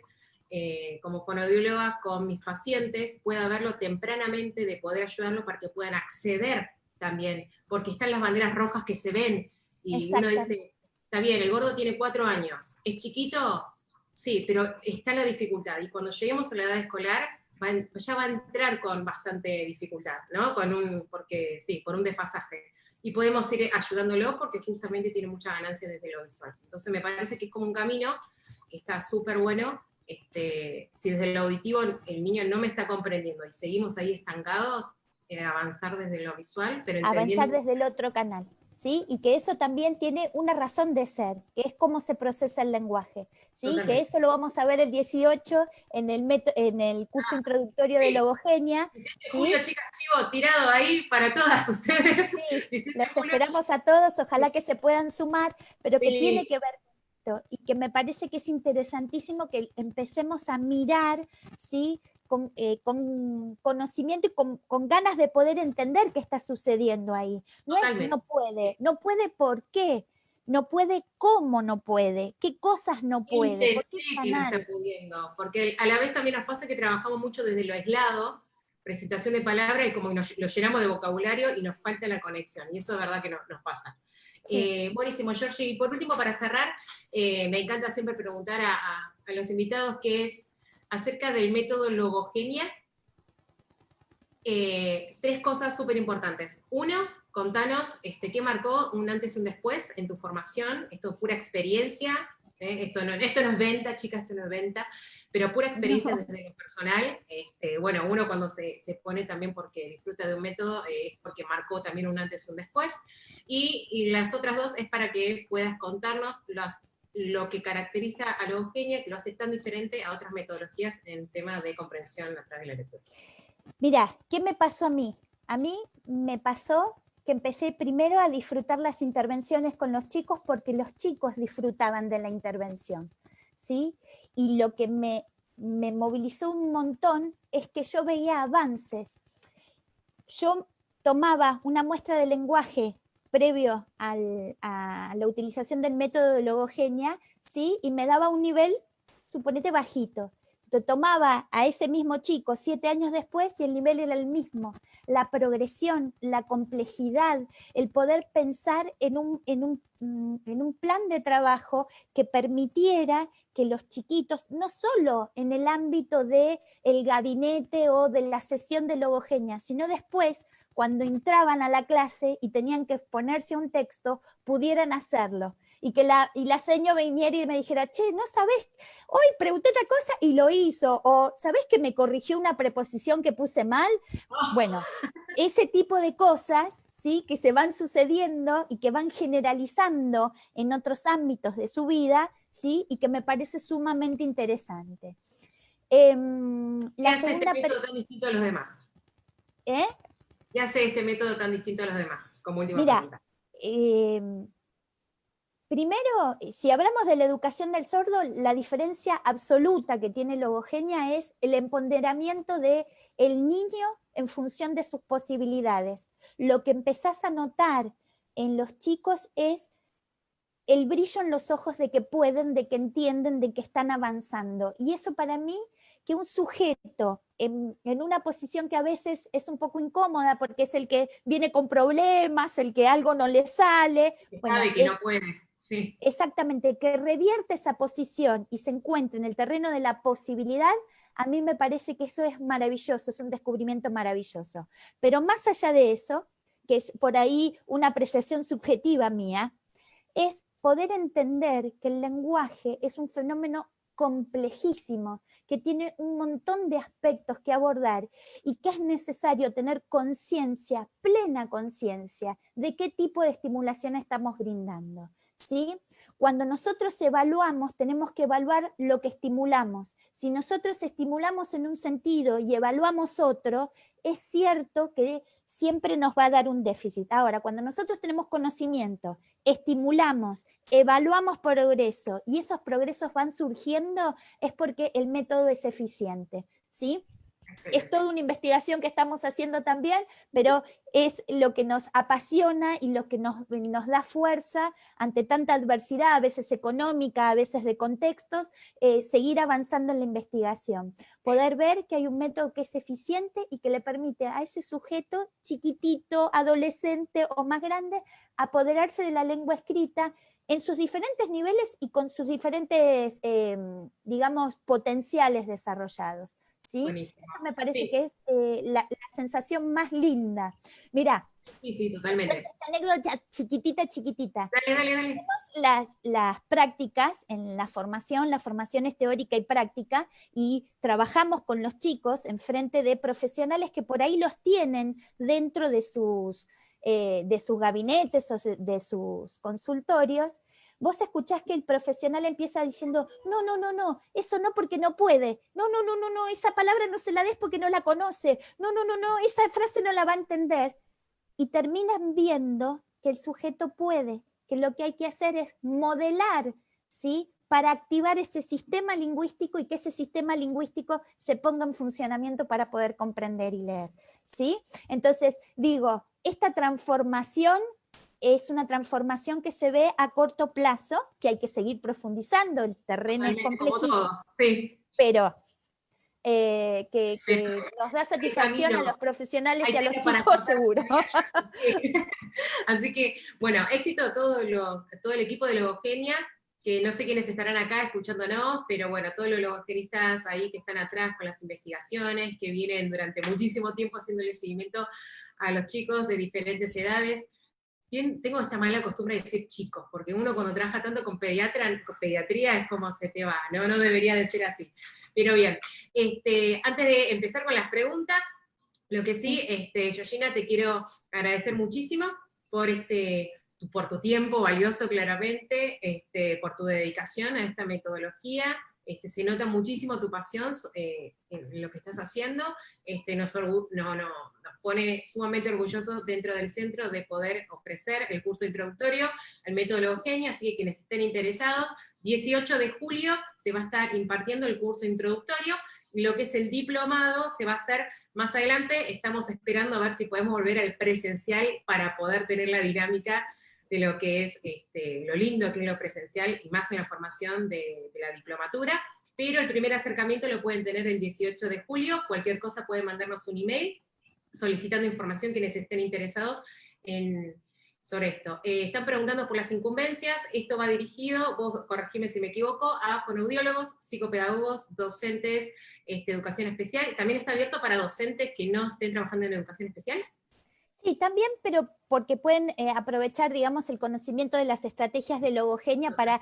como fonoaudióloga con mis pacientes, pueda verlo tempranamente, de poder ayudarlos para que puedan acceder también, porque están las banderas rojas que se ven, y uno dice, está bien, el gordo tiene 4 años, ¿es chiquito? Sí, pero está la dificultad, y cuando lleguemos a la edad escolar, ya va a entrar con bastante dificultad, ¿no? Con un desfasaje. Y podemos ir ayudándolo porque justamente tiene mucha ganancia desde lo visual. Entonces me parece que es como un camino que está súper bueno. Si desde lo auditivo el niño no me está comprendiendo y seguimos ahí estancados, avanzar desde lo visual, pero avanzar desde el otro canal. ¿sí? Y que eso también tiene una razón de ser, que es cómo se procesa el lenguaje, ¿sí? Totalmente. Que eso lo vamos a ver el 18 en el curso introductorio de Sí. logogenia, 18 de julio, ¿sí? chicas, chivo tirado ahí para todas ustedes. Sí, 18 de los julio. esperamos a todos, ojalá que se puedan sumar, pero que tiene Sí, que ver con esto, y que me parece que es interesantísimo que empecemos a mirar, ¿sí? Con conocimiento y con ganas de poder entender qué está sucediendo ahí. No es totalmente. no puede ¿por qué? No puede ¿cómo no puede? ¿Qué cosas no puede? ¿Por qué Entendé está que no está mal? pudiendo, porque a la vez también nos pasa que trabajamos mucho desde lo aislado, presentación de palabras, y como que lo llenamos de vocabulario y nos falta la conexión, y eso es verdad que nos pasa. Sí. Buenísimo, Georgie. Y por último, para cerrar, me encanta siempre preguntar a los invitados qué es acerca del método logogenia. 3 cosas súper importantes. Uno, contanos qué marcó un antes y un después en tu formación, esto es pura experiencia, esto no es venta, chicas, esto no es venta, pero pura experiencia No. desde lo personal. Bueno, uno cuando se pone también porque disfruta de un método, es porque marcó también un antes y un después. Y las otras 2 es para que puedas contarnos lo que caracteriza a Logogenia, que lo hace tan diferente a otras metodologías en tema de comprensión a través de la lectura. Mira, ¿qué me pasó a mí? A mí me pasó que empecé primero a disfrutar las intervenciones con los chicos porque los chicos disfrutaban de la intervención, ¿sí? Y lo que me movilizó un montón es que yo veía avances. Yo tomaba una muestra de lenguaje previo a la utilización del método de logogenia, ¿sí? Y me daba un nivel, suponete, bajito. Lo tomaba a ese mismo chico 7 años después y el nivel era el mismo. La progresión, la complejidad, el poder pensar en un plan de trabajo que permitiera que los chiquitos, no solo en el ámbito del gabinete o de la sesión de logogenia, sino después, cuando entraban a la clase y tenían que exponerse a un texto, pudieran hacerlo. Y que la seño viniera y me dijera, che, ¿no sabés? Hoy pregunté otra cosa y lo hizo. O, ¿sabés que me corrigió una preposición que puse mal? Bueno, ese tipo de cosas, ¿sí? Que se van sucediendo y que van generalizando en otros ámbitos de su vida, ¿sí? Y que me parece sumamente interesante. ¿Qué La hace este segunda... método tan distinto a los demás? ¿Eh? ¿Qué hace este método tan distinto a los demás? Como última Mira, pregunta. primero, si hablamos de la educación del sordo, la diferencia absoluta que tiene logogenia es el empoderamiento del niño en función de sus posibilidades. Lo que empezás a notar en los chicos es el brillo en los ojos de que pueden, de que entienden, de que están avanzando. Y eso para mí, que un sujeto en una posición que a veces es un poco incómoda porque es el que viene con problemas, el que algo no le sale, Que bueno, sabe que no puede. Sí. exactamente, que revierte esa posición y se encuentre en el terreno de la posibilidad, a mí me parece que eso es maravilloso, es un descubrimiento maravilloso. Pero más allá de eso, que es por ahí una apreciación subjetiva mía, es poder entender que el lenguaje es un fenómeno complejísimo, que tiene un montón de aspectos que abordar y que es necesario tener conciencia, plena conciencia, de qué tipo de estimulación estamos brindando, ¿sí? Cuando nosotros evaluamos, tenemos que evaluar lo que estimulamos. Si nosotros estimulamos en un sentido y evaluamos otro, es cierto que siempre nos va a dar un déficit. Ahora, cuando nosotros tenemos conocimiento, estimulamos, evaluamos progreso y esos progresos van surgiendo, es porque el método es eficiente, ¿sí? Es toda una investigación que estamos haciendo también, pero es lo que nos apasiona y lo que nos da fuerza ante tanta adversidad, a veces económica, a veces de contextos, seguir avanzando en la investigación. Poder ver que hay un método que es eficiente y que le permite a ese sujeto chiquitito, adolescente o más grande, apoderarse de la lengua escrita en sus diferentes niveles y con sus diferentes, digamos, potenciales desarrollados, ¿sí? Buenísimo. Eso me parece Sí, que es la sensación más linda. Mira, sí, esta totalmente. anécdota chiquitita. Dale, dale, dale. Las prácticas en la formación es teórica y práctica, y trabajamos con los chicos en frente de profesionales que por ahí los tienen dentro de sus de sus gabinetes o de sus consultorios, vos escuchás que el profesional empieza diciendo, no, eso no porque no puede, no, esa palabra no se la des porque no la conoce, no, esa frase no la va a entender, y terminan viendo que el sujeto puede, que lo que hay que hacer es modelar, ¿sí?, para activar ese sistema lingüístico y que ese sistema lingüístico se ponga en funcionamiento para poder comprender y leer, ¿sí? Entonces, digo, esta transformación es una transformación que se ve a corto plazo, que hay que seguir profundizando, el terreno es complejísimo, sí. pero que nos da satisfacción a los profesionales y a los chicos, seguro. Así que, bueno, éxito a todo el equipo de Logogenia, que no sé quiénes estarán acá escuchándonos, pero bueno, todos los logogenistas ahí que están atrás con las investigaciones, que vienen durante muchísimo tiempo haciéndole seguimiento a los chicos de diferentes edades. Bien, tengo esta mala costumbre de decir chicos, porque uno cuando trabaja tanto con pediatría es como se te va, no debería de ser así. Pero bien, antes de empezar con las preguntas, lo que sí, Georgina, te quiero agradecer muchísimo por tu tiempo valioso, claramente, por tu dedicación a esta metodología. Se nota muchísimo tu pasión en lo que estás haciendo. Nos pone sumamente orgullosos dentro del centro de poder ofrecer el curso introductorio al método Logogenia, así que quienes estén interesados, 18 de julio se va a estar impartiendo el curso introductorio, y lo que es el diplomado se va a hacer más adelante. Estamos esperando a ver si podemos volver al presencial para poder tener la dinámica de lo que es lo lindo que es lo presencial, y más en la formación de la diplomatura, pero el primer acercamiento lo pueden tener el 18 de julio, cualquier cosa pueden mandarnos un email solicitando información quienes estén interesados sobre esto. Están preguntando por las incumbencias, esto va dirigido, vos corregime si me equivoco, a fonoaudiólogos, psicopedagogos, docentes, educación especial. ¿También está abierto para docentes que no estén trabajando en educación especial? Sí, también, pero porque pueden aprovechar, digamos, el conocimiento de las estrategias de logogenia para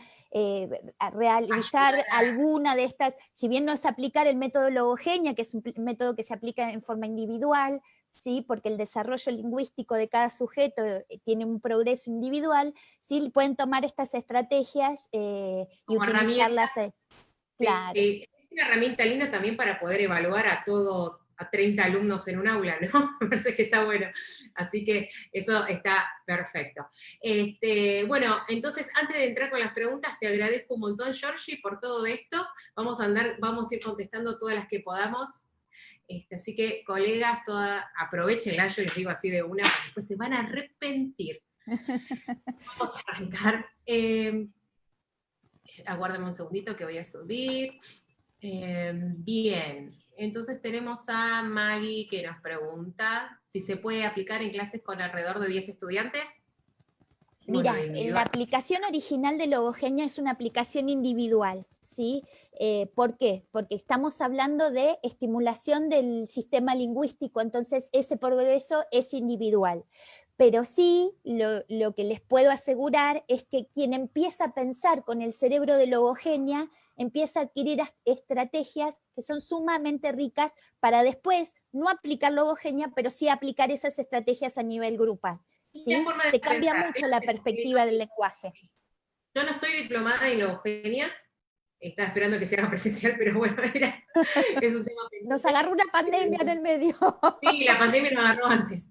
realizar alguna de estas, si bien no es aplicar el método logogenia, que es un método que se aplica en forma individual, ¿sí?, porque el desarrollo lingüístico de cada sujeto tiene un progreso individual, ¿sí?, pueden tomar estas estrategias y utilizarlas. Claro. Es una herramienta linda también para poder evaluar a 30 alumnos en un aula, ¿no? Me parece que está bueno. Así que eso está perfecto. Bueno, entonces, antes de entrar con las preguntas, te agradezco un montón, Georgie, por todo esto. Vamos a ir contestando todas las que podamos. Así que, colegas, aprovechenla, yo les digo así de una, porque después se van a arrepentir. Vamos a arrancar. Aguárdame un segundito que voy a subir. Bien. Entonces tenemos a Maggie que nos pregunta si se puede aplicar en clases con alrededor de 10 estudiantes. Mira, la aplicación original de Logogenia es una aplicación individual, ¿sí? ¿Por qué? Porque estamos hablando de estimulación del sistema lingüístico, entonces ese progreso es individual. Pero sí, lo que les puedo asegurar es que quien empieza a pensar con el cerebro de Logogenia empieza a adquirir estrategias que son sumamente ricas para después no aplicar Logogenia, pero sí aplicar esas estrategias a nivel grupal. ¿Sí? Te cambia mucho la perspectiva del lenguaje. Yo no estoy diplomada en Logogenia, estaba esperando que se haga presencial, pero bueno, es un tema pendiente. Nos agarró una pandemia en el medio. Sí, la pandemia nos agarró antes,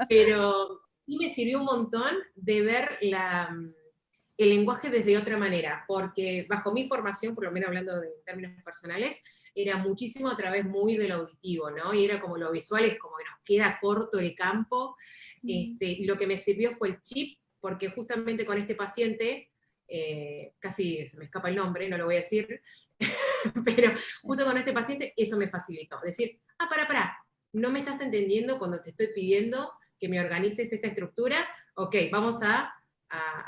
pero sí me sirvió un montón de ver el lenguaje desde otra manera, porque bajo mi formación, por lo menos hablando de términos personales, era muchísimo a través muy de lo auditivo, ¿no? Y era como lo visual, es como que nos queda corto el campo. Lo que me sirvió fue el chip, porque justamente con este paciente, casi se me escapa el nombre, no lo voy a decir, pero justo con este paciente eso me facilitó. Decir, pará, no me estás entendiendo cuando te estoy pidiendo que me organices esta estructura, ok, vamos a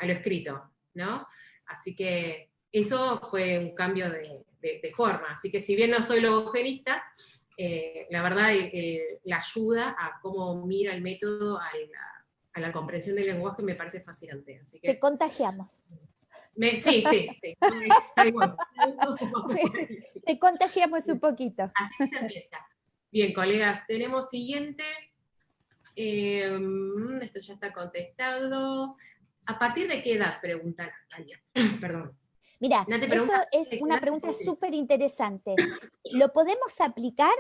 lo escrito, ¿no? Así que eso fue un cambio de forma. Así que si bien no soy logogenista, la verdad la ayuda a cómo mira el método a la comprensión del lenguaje me parece fascinante. Así que, te contagiamos. Sí. Te contagiamos un poquito. Así se empieza. Bien, colegas, tenemos siguiente. Esto ya está contestado. ¿A partir de qué edad? Pregunta Natalia. Perdón. Mira, Nati eso pregunta, es ¿de qué una edad pregunta se puede? súper interesante. Lo podemos aplicar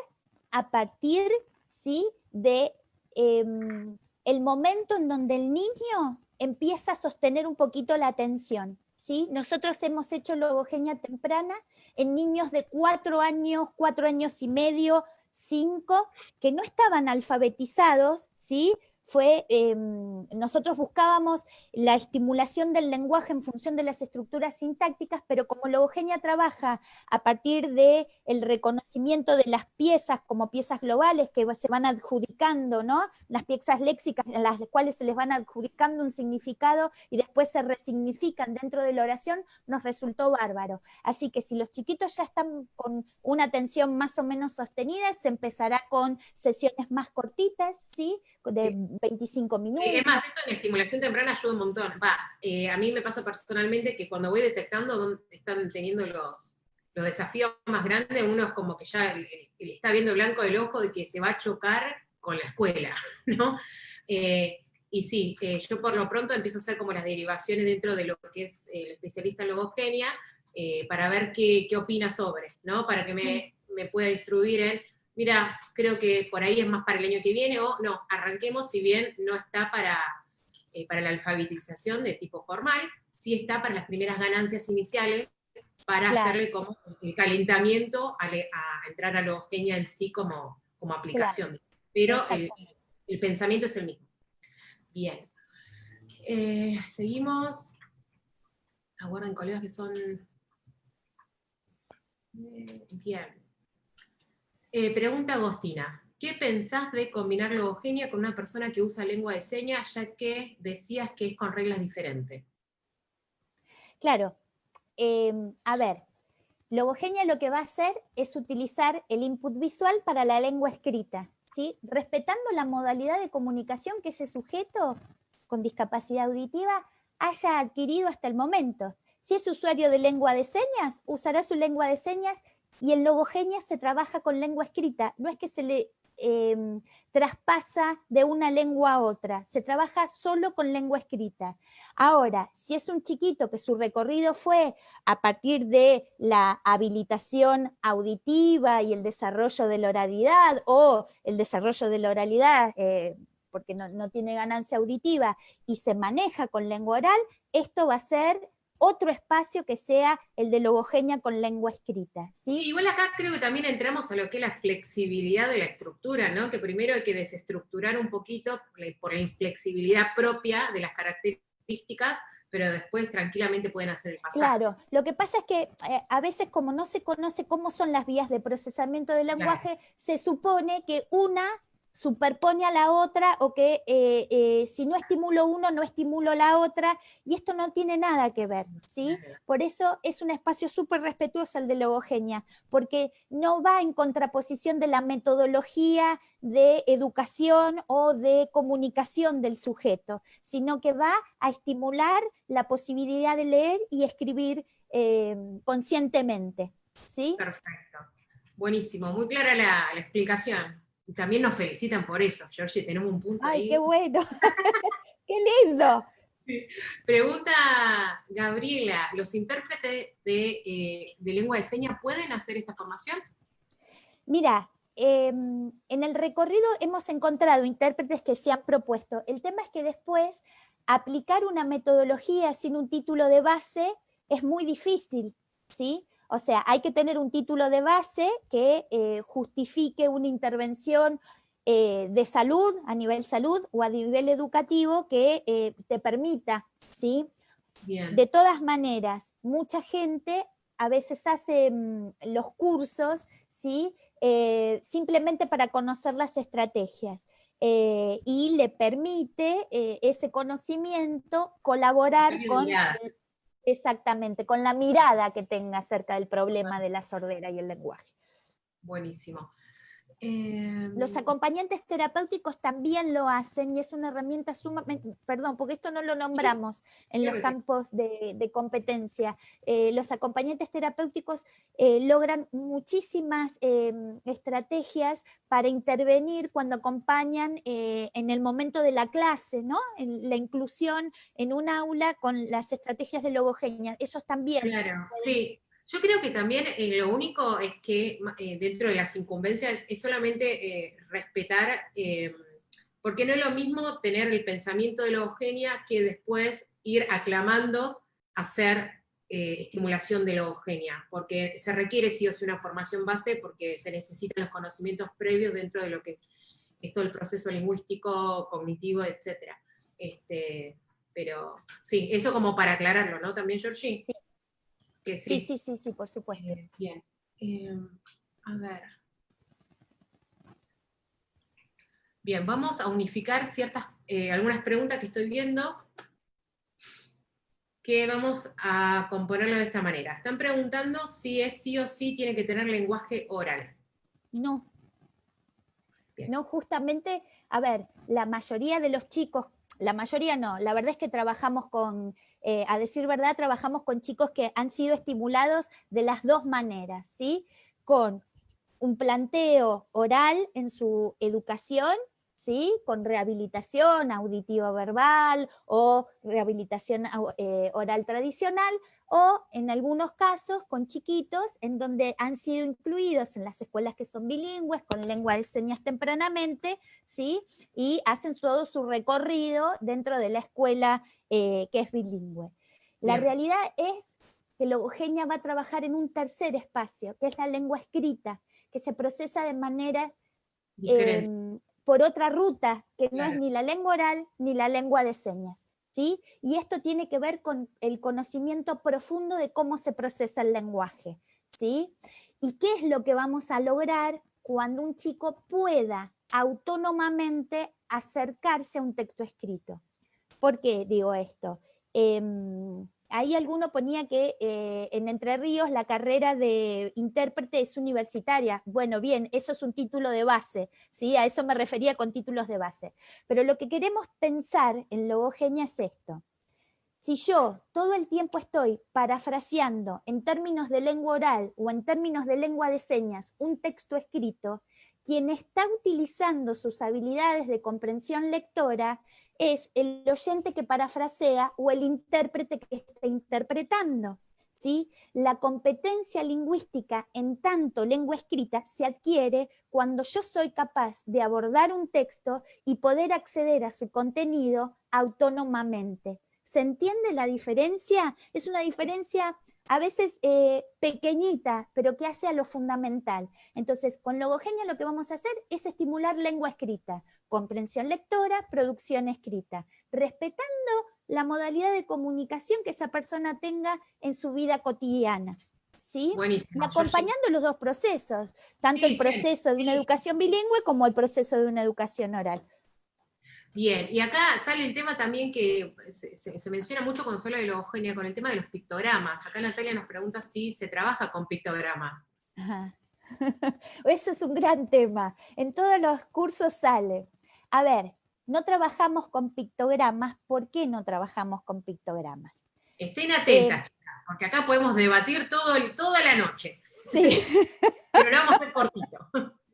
a partir, ¿sí?, de el momento en donde el niño empieza a sostener un poquito la atención, ¿sí? Nosotros hemos hecho logogenia temprana en niños de 4 años, 4 años y medio, 5, que no estaban alfabetizados, ¿sí? Nosotros buscábamos la estimulación del lenguaje en función de las estructuras sintácticas, pero como logogenia trabaja a partir del reconocimiento de las piezas como piezas globales que se van adjudicando, ¿no? Las piezas léxicas en las cuales se les van adjudicando un significado y después se resignifican dentro de la oración, nos resultó bárbaro. Así que si los chiquitos ya están con una atención más o menos sostenida, se empezará con sesiones más cortitas, ¿sí?, de 25 minutos. Es más, esto en estimulación temprana ayuda un montón. A mí me pasa personalmente que cuando voy detectando dónde están teniendo los desafíos más grandes, uno es como que ya le está viendo blanco del ojo de que se va a chocar con la escuela, ¿no? Y sí, yo por lo pronto empiezo a hacer como las derivaciones dentro de lo que es el especialista en logogenia, para ver qué opina sobre, ¿no? Para que me pueda instruir en, mira, creo que por ahí es más para el año que viene, o no, arranquemos, si bien no está para la alfabetización de tipo formal, sí está para las primeras ganancias iniciales, para hacerle como el calentamiento a entrar a logogenia en sí como aplicación. Pero el pensamiento es el mismo. Bien. Seguimos. Aguarden, colegas, que son... Bien. Pregunta Agostina. ¿Qué pensás de combinar logogenia con una persona que usa lengua de señas, ya que decías que es con reglas diferentes? Claro. A ver, logogenia lo que va a hacer es utilizar el input visual para la lengua escrita, ¿sí?, respetando la modalidad de comunicación que ese sujeto con discapacidad auditiva haya adquirido hasta el momento. Si es usuario de lengua de señas, usará su lengua de señas, y en logogenia se trabaja con lengua escrita, no es que se le traspasa de una lengua a otra, se trabaja solo con lengua escrita. Ahora, si es un chiquito que su recorrido fue a partir de la habilitación auditiva y el desarrollo de la oralidad, o el desarrollo de la oralidad porque no tiene ganancia auditiva y se maneja con lengua oral, esto va a ser otro espacio que sea el de logogenia con lengua escrita, ¿sí? Sí, igual acá creo que también entramos a lo que es la flexibilidad de la estructura, ¿no? Que primero hay que desestructurar un poquito por la inflexibilidad propia de las características, pero después tranquilamente pueden hacer el pasaje. Claro, lo que pasa es que a veces, como no se conoce cómo son las vías de procesamiento del lenguaje, claro, se supone que una superpone a la otra, o que si no estimulo uno, no estimulo la otra, y esto no tiene nada que ver, ¿sí? Por eso es un espacio súper respetuoso el de logogenia, porque no va en contraposición de la metodología de educación o de comunicación del sujeto, sino que va a estimular la posibilidad de leer y escribir conscientemente, ¿sí? Perfecto. Buenísimo, muy clara la explicación. Y también nos felicitan por eso, Georgie, tenemos un punto ahí. ¡Ay, qué bueno! ¡Qué lindo! Pregunta Gabriela, ¿los intérpretes de lengua de señas pueden hacer esta formación? Mira, en el recorrido hemos encontrado intérpretes que se han propuesto. El tema es que después aplicar una metodología sin un título de base es muy difícil, ¿sí? O sea, hay que tener un título de base que justifique una intervención de salud, a nivel salud o a nivel educativo, que te permita, ¿sí? Bien. De todas maneras, mucha gente a veces hace los cursos, ¿sí? Simplemente para conocer las estrategias. Y le permite ese conocimiento colaborar con... Exactamente, con la mirada que tenga acerca del problema de la sordera y el lenguaje. Buenísimo. Los acompañantes terapéuticos también lo hacen y es una herramienta sumamente, perdón, porque esto no lo nombramos en los campos de competencia. Los acompañantes terapéuticos logran muchísimas estrategias para intervenir cuando acompañan en el momento de la clase, ¿no? En la inclusión en un aula con las estrategias de logogenia. Ellos también. Claro, sí. Yo creo que también lo único es que dentro de las incumbencias es solamente respetar, porque no es lo mismo tener el pensamiento de logogenia que después ir aclamando hacer estimulación de logogenia, porque se requiere sí o sí una formación base porque se necesitan los conocimientos previos dentro de lo que es todo el proceso lingüístico, cognitivo, etc. Pero sí, eso como para aclararlo, ¿no? También, Georgie. Sí. Que Sí, sí. sí, sí, sí, por supuesto. Bien. A ver. Bien, vamos a unificar algunas preguntas que estoy viendo, que vamos a componerlo de esta manera. Están preguntando si es sí o sí tiene que tener lenguaje oral. No. Bien. No, justamente, a ver, la mayoría de los chicos, la mayoría no, la verdad es que trabajamos con, a decir verdad, trabajamos con chicos que han sido estimulados de las dos maneras, ¿sí? Con un planteo oral en su educación, ¿sí? Con rehabilitación auditivo-verbal o rehabilitación oral tradicional, o en algunos casos con chiquitos en donde han sido incluidos en las escuelas que son bilingües, con lengua de señas tempranamente, ¿sí? Y hacen todo su recorrido dentro de la escuela que es bilingüe. La realidad es que logogenia va a trabajar en un tercer espacio, que es la lengua escrita, que se procesa de manera por otra ruta, que no es ni la lengua oral ni la lengua de señas, ¿sí? Y esto tiene que ver con el conocimiento profundo de cómo se procesa el lenguaje, ¿sí? ¿Y qué es lo que vamos a lograr cuando un chico pueda autónomamente acercarse a un texto escrito? ¿Por qué digo esto? Ahí alguno ponía que en Entre Ríos la carrera de intérprete es universitaria. Bueno, bien, eso es un título de base, ¿sí? A eso me refería con títulos de base. Pero lo que queremos pensar en logogenia es esto. Si yo todo el tiempo estoy parafraseando en términos de lengua oral o en términos de lengua de señas un texto escrito, quien está utilizando sus habilidades de comprensión lectora es el oyente que parafrasea o el intérprete que está interpretando, ¿sí? La competencia lingüística en tanto lengua escrita se adquiere cuando yo soy capaz de abordar un texto y poder acceder a su contenido autónomamente. ¿Se entiende la diferencia? Es una diferencia a veces pequeñita, pero que hace a lo fundamental. Entonces, con logogenia lo que vamos a hacer es estimular lengua escrita, comprensión lectora, producción escrita, respetando la modalidad de comunicación que esa persona tenga en su vida cotidiana, ¿sí? Buenísimo. Y acompañando los dos procesos, tanto Sí, el proceso de una educación bilingüe como el proceso de una educación oral. Bien, y acá sale el tema también que se menciona mucho cuando se habla de logogenia, con el tema de los pictogramas. Acá Natalia nos pregunta si se trabaja con pictogramas. Ajá. Eso es un gran tema. En todos los cursos sale. A ver, no trabajamos con pictogramas. ¿Por qué no trabajamos con pictogramas? Estén atentas, porque acá podemos debatir toda la noche. Sí. Pero lo vamos a hacer cortito.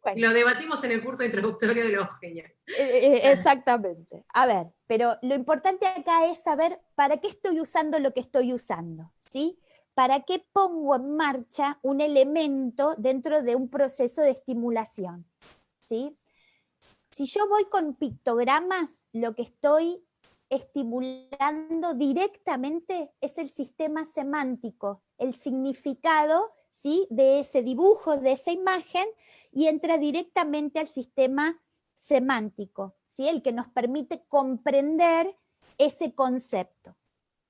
Bueno. Lo debatimos en el curso introductorio de logogenia. Exactamente. A ver, pero lo importante acá es saber para qué estoy usando lo que estoy usando, ¿sí? ¿Para qué pongo en marcha un elemento dentro de un proceso de estimulación? ¿Sí? Si yo voy con pictogramas, lo que estoy estimulando directamente es el sistema semántico, el significado, ¿sí?, de ese dibujo, de esa imagen, y entra directamente al sistema semántico, ¿sí?, el que nos permite comprender ese concepto.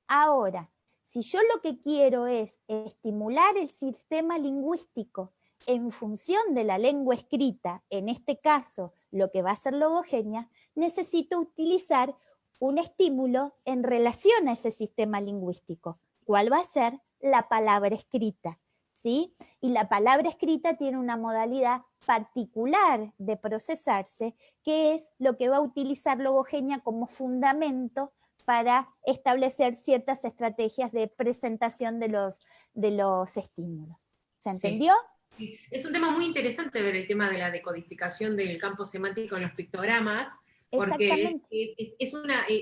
Ahora, si yo lo que quiero es estimular el sistema lingüístico en función de la lengua escrita, en este caso lo que va a ser logogenia, necesito utilizar un estímulo en relación a ese sistema lingüístico. ¿Cuál va a ser? La palabra escrita. ¿sí? Y la palabra escrita tiene una modalidad particular de procesarse, que es lo que va a utilizar Logogenia como fundamento para establecer ciertas estrategias de presentación de los estímulos. ¿Se entendió? Sí. Es un tema muy interesante ver el tema de la decodificación del campo semántico en los pictogramas, porque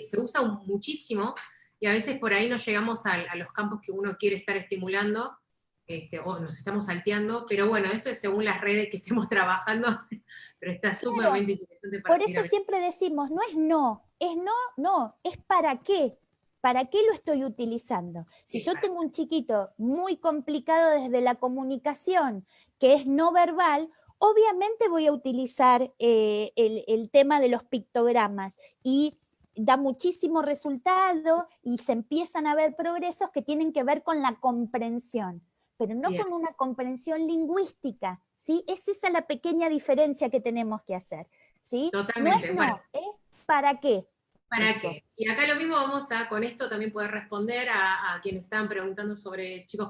se usa muchísimo, y a veces por ahí no llegamos a los campos que uno quiere estar estimulando, o nos estamos salteando, pero bueno, esto es según las redes que estemos trabajando, pero está sumamente interesante para por eso siempre decimos, no, es para qué. ¿Para qué lo estoy utilizando? Si yo tengo un chiquito muy complicado desde la comunicación, que es no verbal, obviamente voy a utilizar el tema de los pictogramas, y da muchísimo resultado y se empiezan a ver progresos que tienen que ver con la comprensión, pero no con una comprensión lingüística, ¿sí? Es esa la pequeña diferencia que tenemos que hacer, ¿sí? Totalmente. Es para qué. ¿Para eso. qué? Y acá lo mismo vamos a, con esto también poder responder a quienes estaban preguntando sobre chicos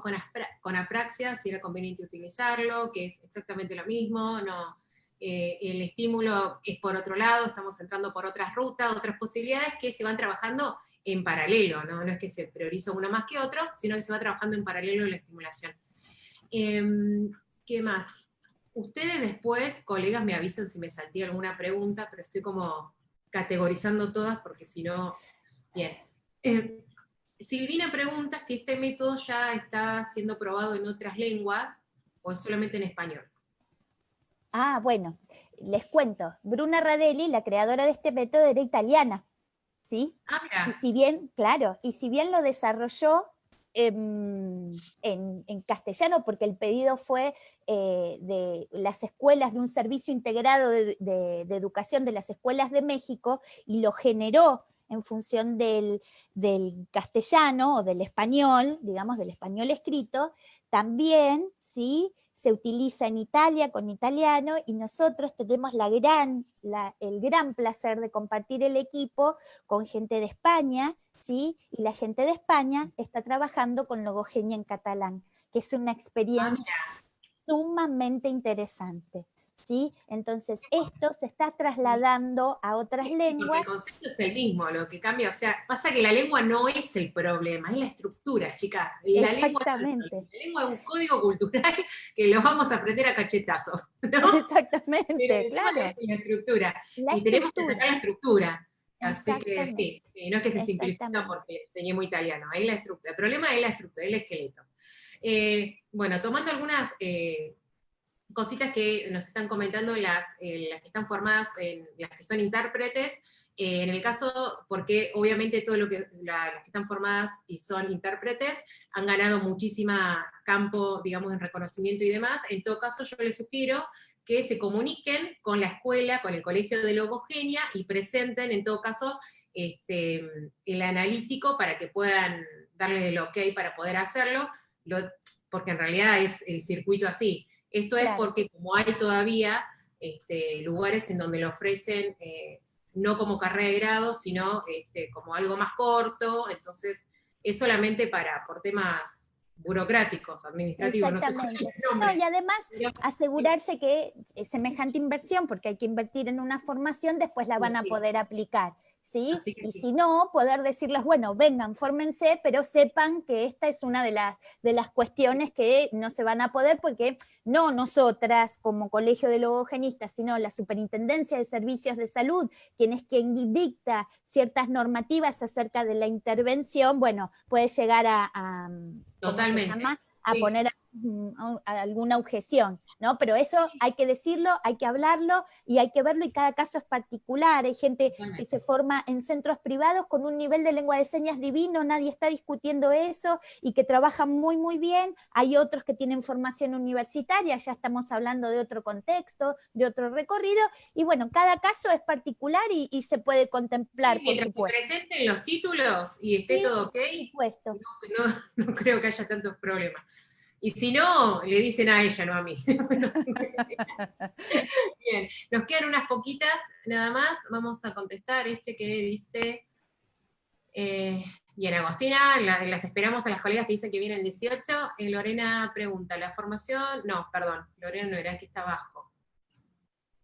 con apraxia, si era conveniente utilizarlo, que es exactamente lo mismo, no, el estímulo es por otro lado, estamos entrando por otras rutas, otras posibilidades que se van trabajando en paralelo, ¿no? No es que se prioriza uno más que otro, sino que se va trabajando en paralelo en la estimulación. ¿Qué más? Ustedes después, colegas, me avisan si me salté alguna pregunta, pero estoy como categorizando todas, porque si no, bien. Silvina pregunta si este método ya está siendo probado en otras lenguas o es solamente en español. Ah, bueno, les cuento. Bruna Radelli, la creadora de este método, era italiana, ¿sí? Ah, mira. Y si bien, claro, y si bien lo desarrolló en castellano, porque el pedido fue de las escuelas, de un servicio integrado de educación de las escuelas de México, y lo generó en función del castellano o del español, digamos, del español escrito, también, ¿sí?, se utiliza en Italia con italiano, y nosotros tenemos el gran placer de compartir el equipo con gente de España, ¿sí? Y la gente de España está trabajando con Logogenia en catalán, que es una experiencia sumamente interesante, ¿sí? Entonces esto se está trasladando a otras lenguas. Porque el concepto es el mismo, lo que cambia, o sea, pasa que la lengua no es el problema, es la estructura, chicas. Exactamente. La lengua es un código cultural que lo vamos a aprender a cachetazos, ¿no? Exactamente, claro. Es la estructura. Y tenemos que sacar la estructura. Así que sí, no es que se simplifica porque enseñé muy italiano, es la estructura. El problema es la estructura, es el esqueleto. Bueno, tomando algunas cositas que nos están comentando las que están formadas, las que son intérpretes, en el caso, porque obviamente todo lo que las que están formadas y son intérpretes han ganado muchísima campo, digamos, en reconocimiento y demás. En todo caso, yo les sugiero que se comuniquen con la escuela, con el colegio de Logogenia, y presenten, en todo caso, el analítico para que puedan darle el ok para poder hacerlo, porque en realidad es el circuito así. Esto es porque como hay todavía lugares en donde lo ofrecen no como carrera de grado, sino como algo más corto, entonces es solamente por temas burocráticos, administrativos, no sé cuál es el nombre. No, y además asegurarse que semejante inversión, porque hay que invertir en una formación, después la van a poder aplicar, ¿sí? Y si no, poder decirles, bueno, vengan, fórmense, pero sepan que esta es una de las cuestiones que no se van a poder, porque no nosotras como colegio de logogenistas, sino la Superintendencia de Servicios de Salud, quien es quien dicta ciertas normativas acerca de la intervención, bueno, puede llegar a Totalmente. a poner alguna objeción, ¿no? Pero eso hay que decirlo, hay que hablarlo y hay que verlo, y cada caso es particular. Hay gente que se forma en centros privados con un nivel de lengua de señas divino, nadie está discutiendo eso, y que trabajan muy, muy bien. Hay otros que tienen formación universitaria, ya estamos hablando de otro contexto, de otro recorrido, y bueno, cada caso es particular y se puede contemplar, por supuesto. Se presenten los títulos y esté todo ok, no creo que haya tantos problemas. Y si no, le dicen a ella, no a mí. Bien, nos quedan unas poquitas nada más. Vamos a contestar que dice, Bien, Agostina, las esperamos a las colegas que dicen que vienen 18. Lorena pregunta, la formación, no, perdón, Lorena no era, que está abajo.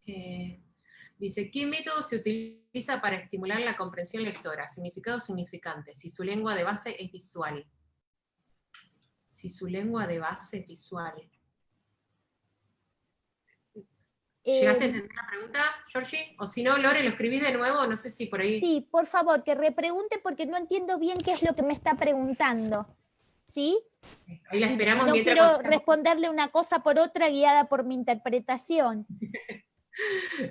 Dice, ¿qué método se utiliza para estimular la comprensión lectora? Significado significante, si su lengua de base es visual. Si su lengua de base es visual. ¿Llegaste a entender la pregunta, Georgie? O si no, Lore, lo escribís de nuevo, no sé si por ahí... Sí, por favor, que repregunte porque no entiendo bien qué es lo que me está preguntando. ¿Sí? Ahí la esperamos Y no mientras... quiero responderle una cosa por otra guiada por mi interpretación.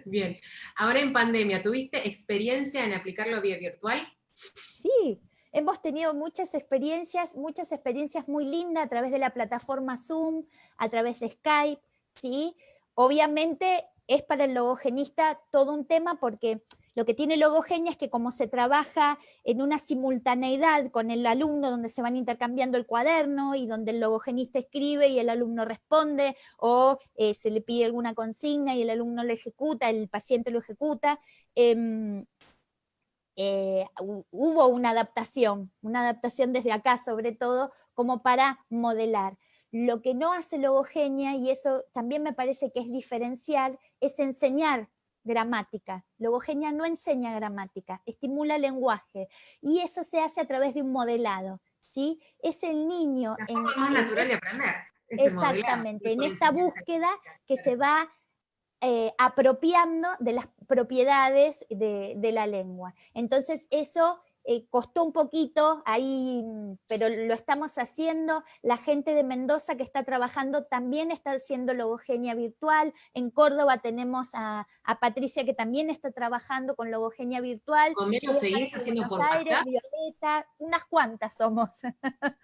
Bien. Ahora en pandemia, ¿tuviste experiencia en aplicarlo vía virtual? Sí, hemos tenido muchas experiencias muy lindas a través de la plataforma Zoom, a través de Skype, ¿sí? Obviamente es para el logogenista todo un tema porque lo que tiene logogenia es que como se trabaja en una simultaneidad con el alumno donde se van intercambiando el cuaderno y donde el logogenista escribe y el alumno responde, o se le pide alguna consigna y el alumno lo ejecuta, el paciente lo ejecuta, hubo una adaptación desde acá sobre todo, como para modelar. Lo que no hace logogenia, y eso también me parece que es diferencial, es enseñar gramática. Logogenia no enseña gramática, estimula el lenguaje, y eso se hace a través de un modelado, ¿sí? Es el niño... La forma más natural de aprender. Exactamente, en esta búsqueda que se va apropiando de las propiedades de la lengua. Entonces eso costó un poquito ahí, pero lo estamos haciendo. La gente de Mendoza que está trabajando también está haciendo logogenia virtual. En Córdoba tenemos a Patricia que también está trabajando con logogenia virtual. ¿Con Melo seguís haciendo por Aires, WhatsApp? Violeta, unas cuantas somos.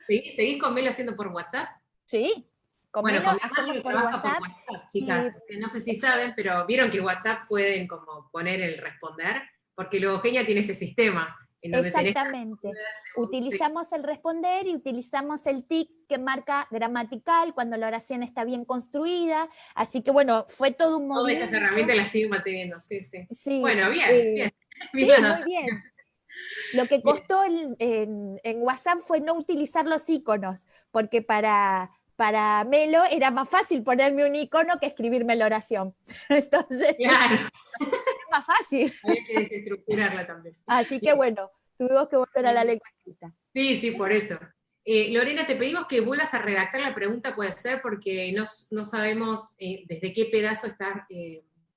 ¿Seguís con Melo haciendo por WhatsApp? Sí. Bueno, con mi hacemos hermano que por trabaja WhatsApp, por WhatsApp, chicas. No sé si saben, pero vieron que WhatsApp pueden como poner el responder, porque Logogenia tiene ese sistema. En donde exactamente. Utilizamos el responder y utilizamos el tic que marca gramatical cuando la oración está bien construida. Así que bueno, fue todo un movimiento. Todas estas herramientas las sigo manteniendo, sí, sí. Sí, bueno, bien, bien. Sí, muy bien. Lo que costó en WhatsApp fue no utilizar los iconos, porque para Melo era más fácil ponerme un icono que escribirme la oración. Entonces, claro. es más fácil. Había que desestructurarla también. Así que bueno, tuvimos que volver a la lengua escrita. Sí, sí, por eso. Lorena, te pedimos que vuelvas a redactar la pregunta, puede ser, porque no sabemos desde qué pedazo estás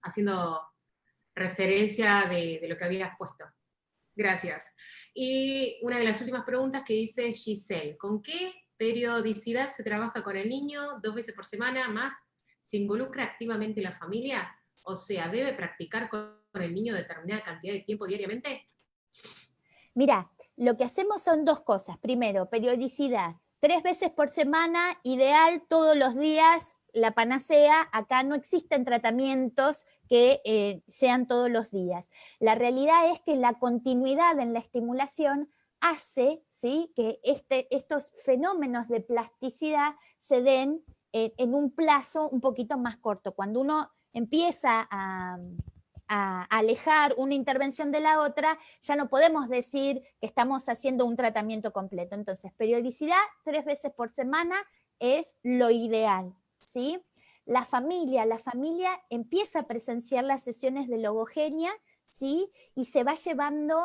haciendo referencia de lo que habías puesto. Gracias. Y una de las últimas preguntas que dice Giselle, ¿con qué periodicidad se trabaja con el niño? 2 veces por semana, más. ¿Se involucra activamente la familia? O sea, ¿debe practicar con el niño determinada cantidad de tiempo diariamente? Mira, lo que hacemos son 2 cosas. Primero, periodicidad. 3 veces por semana, ideal, todos los días, la panacea. Acá no existen tratamientos que sean todos los días. La realidad es que la continuidad en la estimulación hace, ¿sí?, que estos fenómenos de plasticidad se den en un plazo un poquito más corto. Cuando uno empieza a alejar una intervención de la otra, ya no podemos decir que estamos haciendo un tratamiento completo. Entonces, periodicidad 3 veces por semana es lo ideal, ¿sí? La familia empieza a presenciar las sesiones de logogenia, ¿sí? Y se va llevando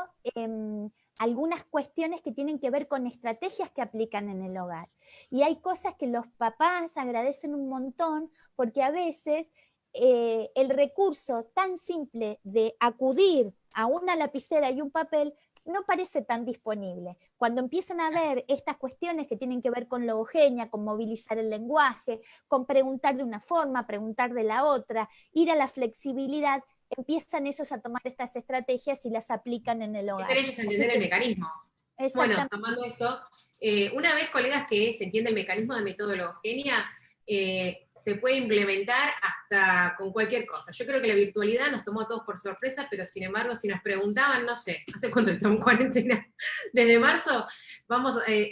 algunas cuestiones que tienen que ver con estrategias que aplican en el hogar. Y hay cosas que los papás agradecen un montón, porque a veces el recurso tan simple de acudir a una lapicera y un papel no parece tan disponible. Cuando empiezan a ver estas cuestiones que tienen que ver con logogenia, con movilizar el lenguaje, con preguntar de una forma, preguntar de la otra, ir a la flexibilidad, empiezan ellos a tomar estas estrategias y las aplican en el hogar. Ellos a entender el mecanismo. Bueno, tomando esto, una vez, colegas, que se entiende el mecanismo de metodología, se puede implementar hasta con cualquier cosa. Yo creo que la virtualidad nos tomó a todos por sorpresa, pero sin embargo, si nos preguntaban, no sé, ¿hace cuánto estamos en cuarentena? Desde marzo,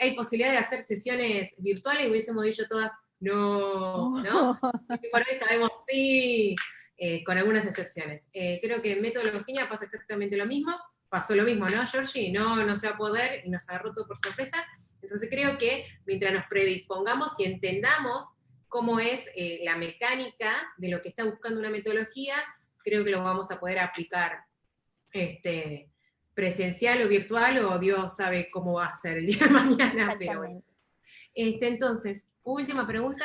hay posibilidad de hacer sesiones virtuales y hubiésemos dicho todas, no, ¿no? Y por hoy sabemos sí, con algunas excepciones. Creo que en metodología pasa exactamente lo mismo. pasó lo mismo, ¿no, Georgie? No se va a poder, y nos agarró todo por sorpresa. Entonces creo que mientras nos predispongamos y entendamos cómo es la mecánica de lo que está buscando una metodología, creo que lo vamos a poder aplicar presencial o virtual, o Dios sabe cómo va a ser el día de mañana. Pero bueno. Entonces, última pregunta.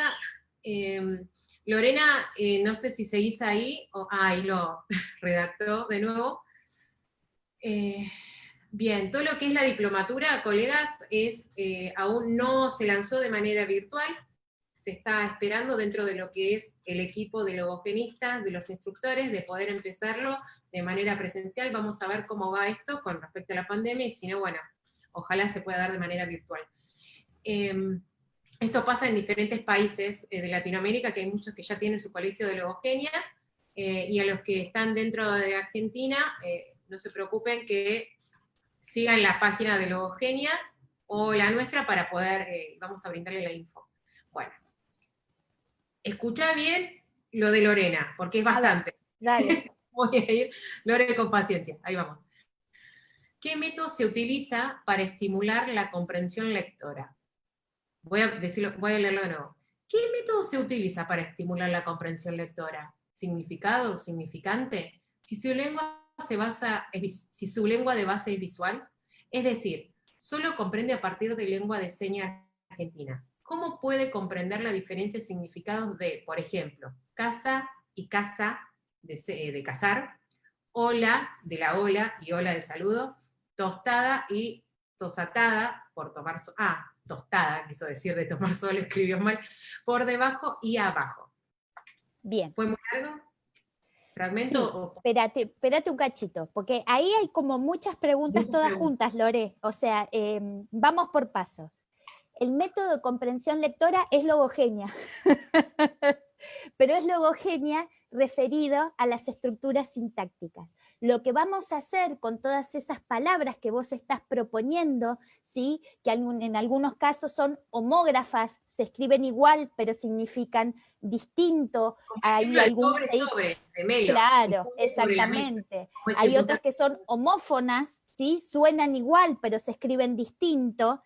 Lorena, no sé si seguís ahí, ahí lo redactó de nuevo. Bien, todo lo que es la diplomatura, colegas, aún no se lanzó de manera virtual, se está esperando dentro de lo que es el equipo de logogenistas, de los instructores, de poder empezarlo de manera presencial. Vamos a ver cómo va esto con respecto a la pandemia, y si no, bueno, ojalá se pueda dar de manera virtual. Esto pasa en diferentes países de Latinoamérica, que hay muchos que ya tienen su colegio de logogenia, y a los que están dentro de Argentina, no se preocupen que sigan la página de Logogenia o la nuestra para poder, vamos a brindarle la info. Bueno, escuchá bien lo de Lorena, porque es bastante. Dale. Voy a ir, Lore, con paciencia, ahí vamos. ¿Qué método se utiliza para estimular la comprensión lectora? Voy a leerlo de nuevo. ¿Qué método se utiliza para estimular la comprensión lectora? ¿Significado? ¿Significante? Si su lengua de base es visual, es decir, solo comprende a partir de lengua de señas argentina, ¿cómo puede comprender la diferencia de significados de, por ejemplo, casa y casa de cazar, hola de la hola y hola de saludo, tostada y tosatada por tomar sol, tostada, quiso decir de tomar sol, escribió mal, por debajo y abajo. Bien. ¿Fue muy largo? ¿Fragmento? Sí, espérate un cachito, porque ahí hay como muchas preguntas todas juntas, Lore. O sea, vamos por pasos. El método de comprensión lectora es logogenia, pero es logogenia referido a las estructuras sintácticas. Lo que vamos a hacer con todas esas palabras que vos estás proponiendo, ¿sí? Que en algunos casos son homógrafas, se escriben igual, pero significan distinto. Hay algunos sobre, de Melo. Claro, exactamente. Hay otras que son homófonas, ¿sí? Suenan igual, pero se escriben distinto.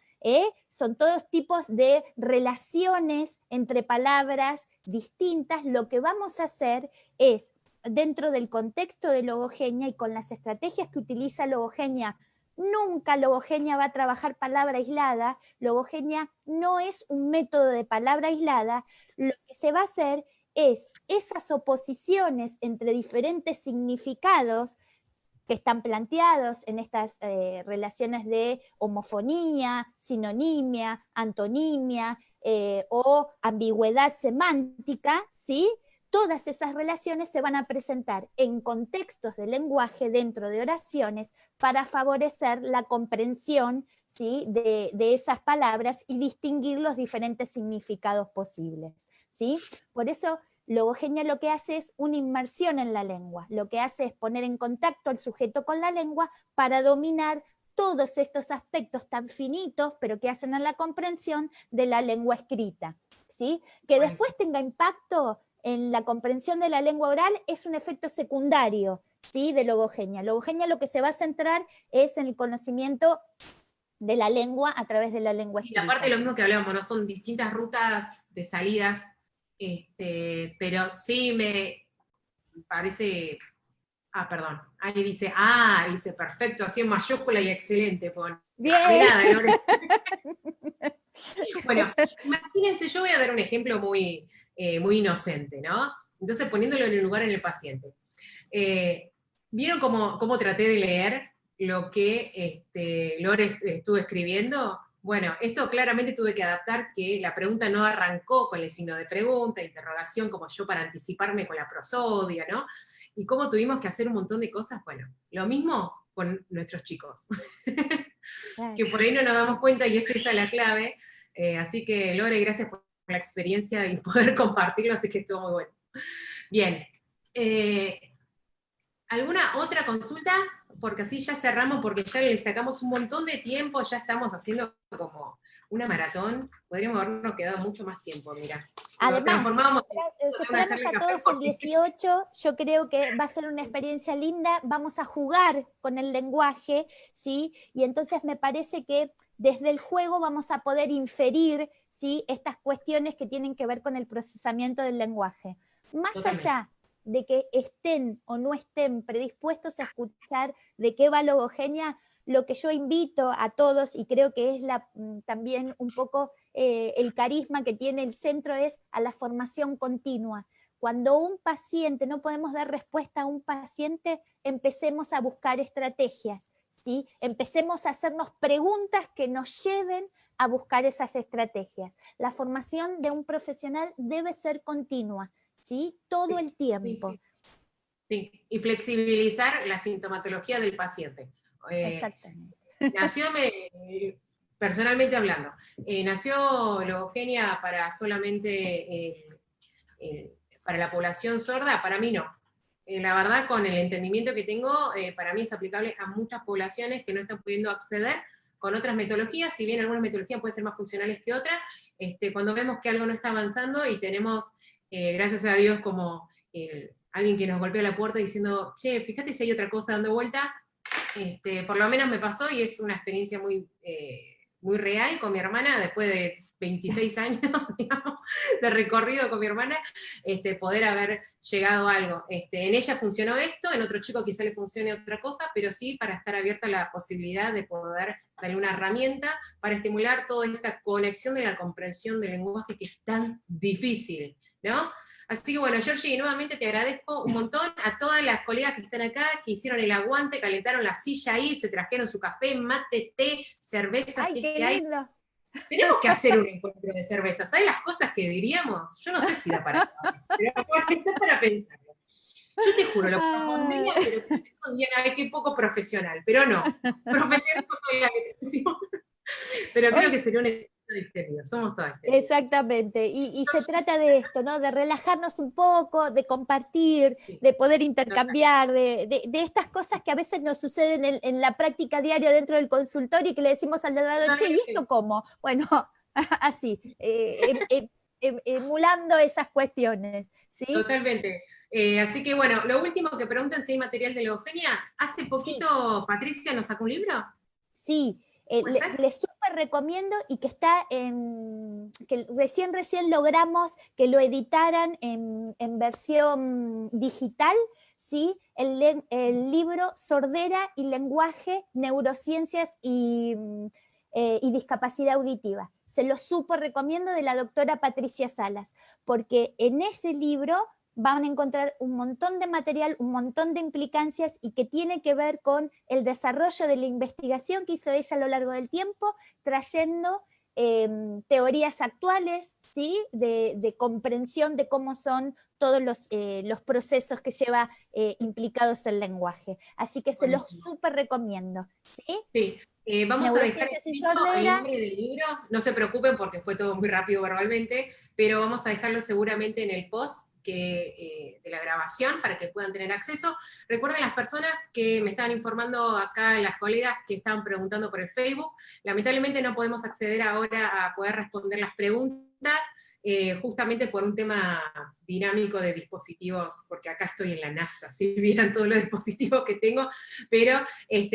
Son todos tipos de relaciones entre palabras distintas. Lo que vamos a hacer es, dentro del contexto de logogenia y con las estrategias que utiliza logogenia, nunca logogenia va a trabajar palabra aislada. Logogenia no es un método de palabra aislada. Lo que se va a hacer es esas oposiciones entre diferentes significados que están planteados en estas relaciones de homofonía, sinonimia, antonimia o ambigüedad semántica, ¿sí? Todas esas relaciones se van a presentar en contextos de lenguaje dentro de oraciones para favorecer la comprensión, ¿sí? de esas palabras y distinguir los diferentes significados posibles, ¿sí? Por eso logogenia lo que hace es una inmersión en la lengua, lo que hace es poner en contacto al sujeto con la lengua para dominar todos estos aspectos tan finitos, pero que hacen a la comprensión de la lengua escrita, ¿sí? Que después tenga impacto en la comprensión de la lengua oral es un efecto secundario, ¿sí? De logogenia. Logogenia lo que se va a centrar es en el conocimiento de la lengua a través de la lengua escrita. Y aparte lo mismo que hablábamos, ¿no? Son distintas rutas de salidas, pero sí me parece, perdón, ahí dice, dice perfecto, así en mayúscula y excelente, pon. Bien. De nada, Lore. Bueno, imagínense, yo voy a dar un ejemplo muy, muy inocente, ¿no? Entonces poniéndolo en el lugar en el paciente. ¿Vieron cómo traté de leer lo que Lore estuvo escribiendo? Bueno, esto claramente tuve que adaptar, que la pregunta no arrancó con el signo de pregunta, interrogación, como yo para anticiparme con la prosodia, ¿no? Y cómo tuvimos que hacer un montón de cosas, bueno, lo mismo con nuestros chicos, que por ahí no nos damos cuenta y es esa la clave, así que Lore, gracias por la experiencia y poder compartirlo, así que estuvo muy bueno. Bien, ¿alguna otra consulta? porque así ya cerramos, porque ya le sacamos un montón de tiempo, ya estamos haciendo como una maratón, podríamos habernos quedado mucho más tiempo, mira. Además, Transformábamos los esperamos a todos el 18, yo creo que va a ser una experiencia linda, vamos a jugar con el lenguaje, ¿sí? Y entonces me parece que desde el juego vamos a poder inferir, ¿sí?, estas cuestiones que tienen que ver con el procesamiento del lenguaje. Más Totalmente. allá de que estén o no estén predispuestos a escuchar de qué va logogenia, lo que yo invito a todos, y creo que es también un poco el carisma que tiene el centro, es a la formación continua. Cuando un paciente, no podemos dar respuesta a un paciente, empecemos a buscar estrategias, ¿sí? Empecemos a hacernos preguntas que nos lleven a buscar esas estrategias. La formación de un profesional debe ser continua, ¿sí? Todo el tiempo. Sí, sí. Sí, y flexibilizar la sintomatología del paciente. Exactamente. Nació, personalmente hablando, nació logogenia para solamente para la población sorda, para mí no. La verdad, con el entendimiento que tengo, para mí es aplicable a muchas poblaciones que no están pudiendo acceder con otras metodologías, si bien algunas metodologías pueden ser más funcionales que otras, cuando vemos que algo no está avanzando y tenemos, gracias a Dios, como alguien que nos golpea la puerta diciendo, che, fíjate si hay otra cosa dando vuelta, por lo menos me pasó y es una experiencia muy, muy real con mi hermana, después de 26 años, digamos, de recorrido con mi hermana, poder haber llegado a algo. En ella funcionó esto, en otro chico quizá le funcione otra cosa, pero sí para estar abierta a la posibilidad de poder darle una herramienta para estimular toda esta conexión de la comprensión del lenguaje que es tan difícil, ¿no? Así que bueno, Georgie, nuevamente te agradezco un montón a todas las colegas que están acá, que hicieron el aguante, calentaron la silla ahí, se trajeron su café, mate, té, cerveza. ¡Ay, qué lindo! Tenemos que hacer un encuentro de cervezas. ¿Sabes las cosas que diríamos? Yo no sé si da para pero está para pensarlo. Yo te juro, lo propondría, pero dirían, ay, qué poco profesional. Pero no, profesional con toda la letra. Pero creo que sería un encuentro distendido. Somos todas histéricas. Exactamente, y se trata de esto, ¿no? De relajarnos un poco, de compartir, de poder intercambiar, de estas cosas que a veces nos suceden en la práctica diaria dentro del consultorio y que le decimos al de al lado, che, ¿y esto cómo? Bueno, así, emulando esas cuestiones, ¿sí? Totalmente. Así que bueno, lo último que preguntan si hay material de logogenia. Hace poquito Patricia nos sacó un libro. Sí, les súper recomiendo, y que está que recién logramos que lo editaran en versión digital, ¿sí? El libro Sordera y Lenguaje, Neurociencias y Discapacidad Auditiva. Se lo súper recomiendo, de la doctora Patricia Salas, porque en ese libro van a encontrar un montón de material, un montón de implicancias, y que tiene que ver con el desarrollo de la investigación que hizo ella a lo largo del tiempo, trayendo teorías actuales, ¿sí? de comprensión de cómo son todos los procesos que lleva implicados el lenguaje. Así que se los súper recomiendo. ¿Sí? Sí. Vamos a dejar escrito el nombre del libro, no se preocupen porque fue todo muy rápido verbalmente, pero vamos a dejarlo seguramente en el post de la grabación para que puedan tener acceso. Recuerden, las personas que me estaban informando acá, las colegas que estaban preguntando por el Facebook, lamentablemente no podemos acceder ahora a poder responder las preguntas, justamente por un tema dinámico de dispositivos, porque acá estoy en la NASA, si vieran todos los dispositivos que tengo, pero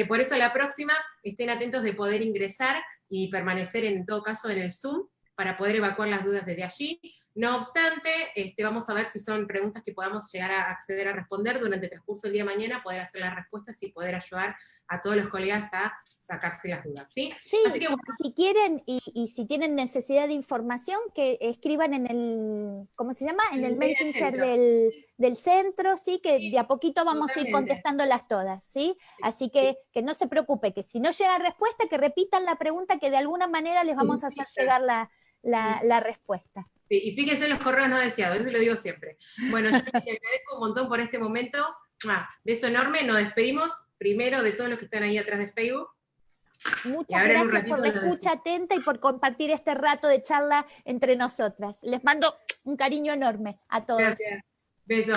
por eso la próxima estén atentos de poder ingresar y permanecer en todo caso en el Zoom para poder evacuar las dudas desde allí. No obstante, vamos a ver si son preguntas que podamos llegar a acceder a responder durante el transcurso del día de mañana, poder hacer las respuestas y poder ayudar a todos los colegas a sacarse las dudas, ¿sí? Sí, así que, bueno, si quieren y si tienen necesidad de información, que escriban en el, ¿cómo se llama? En el Messenger del centro, ¿sí? Que de a poquito vamos a ir contestándolas todas, ¿sí? Así que no se preocupe, que si no llega respuesta, que repitan la pregunta, que de alguna manera les vamos a hacer llegar la respuesta. Sí, y fíjense en los correos no deseados, eso lo digo siempre. Bueno, yo te agradezco un montón por este momento. Beso enorme, nos despedimos primero de todos los que están ahí atrás de Facebook. Muchas gracias por la escucha atenta y por compartir este rato de charla entre nosotras. Les mando un cariño enorme a todos. Gracias. Beso.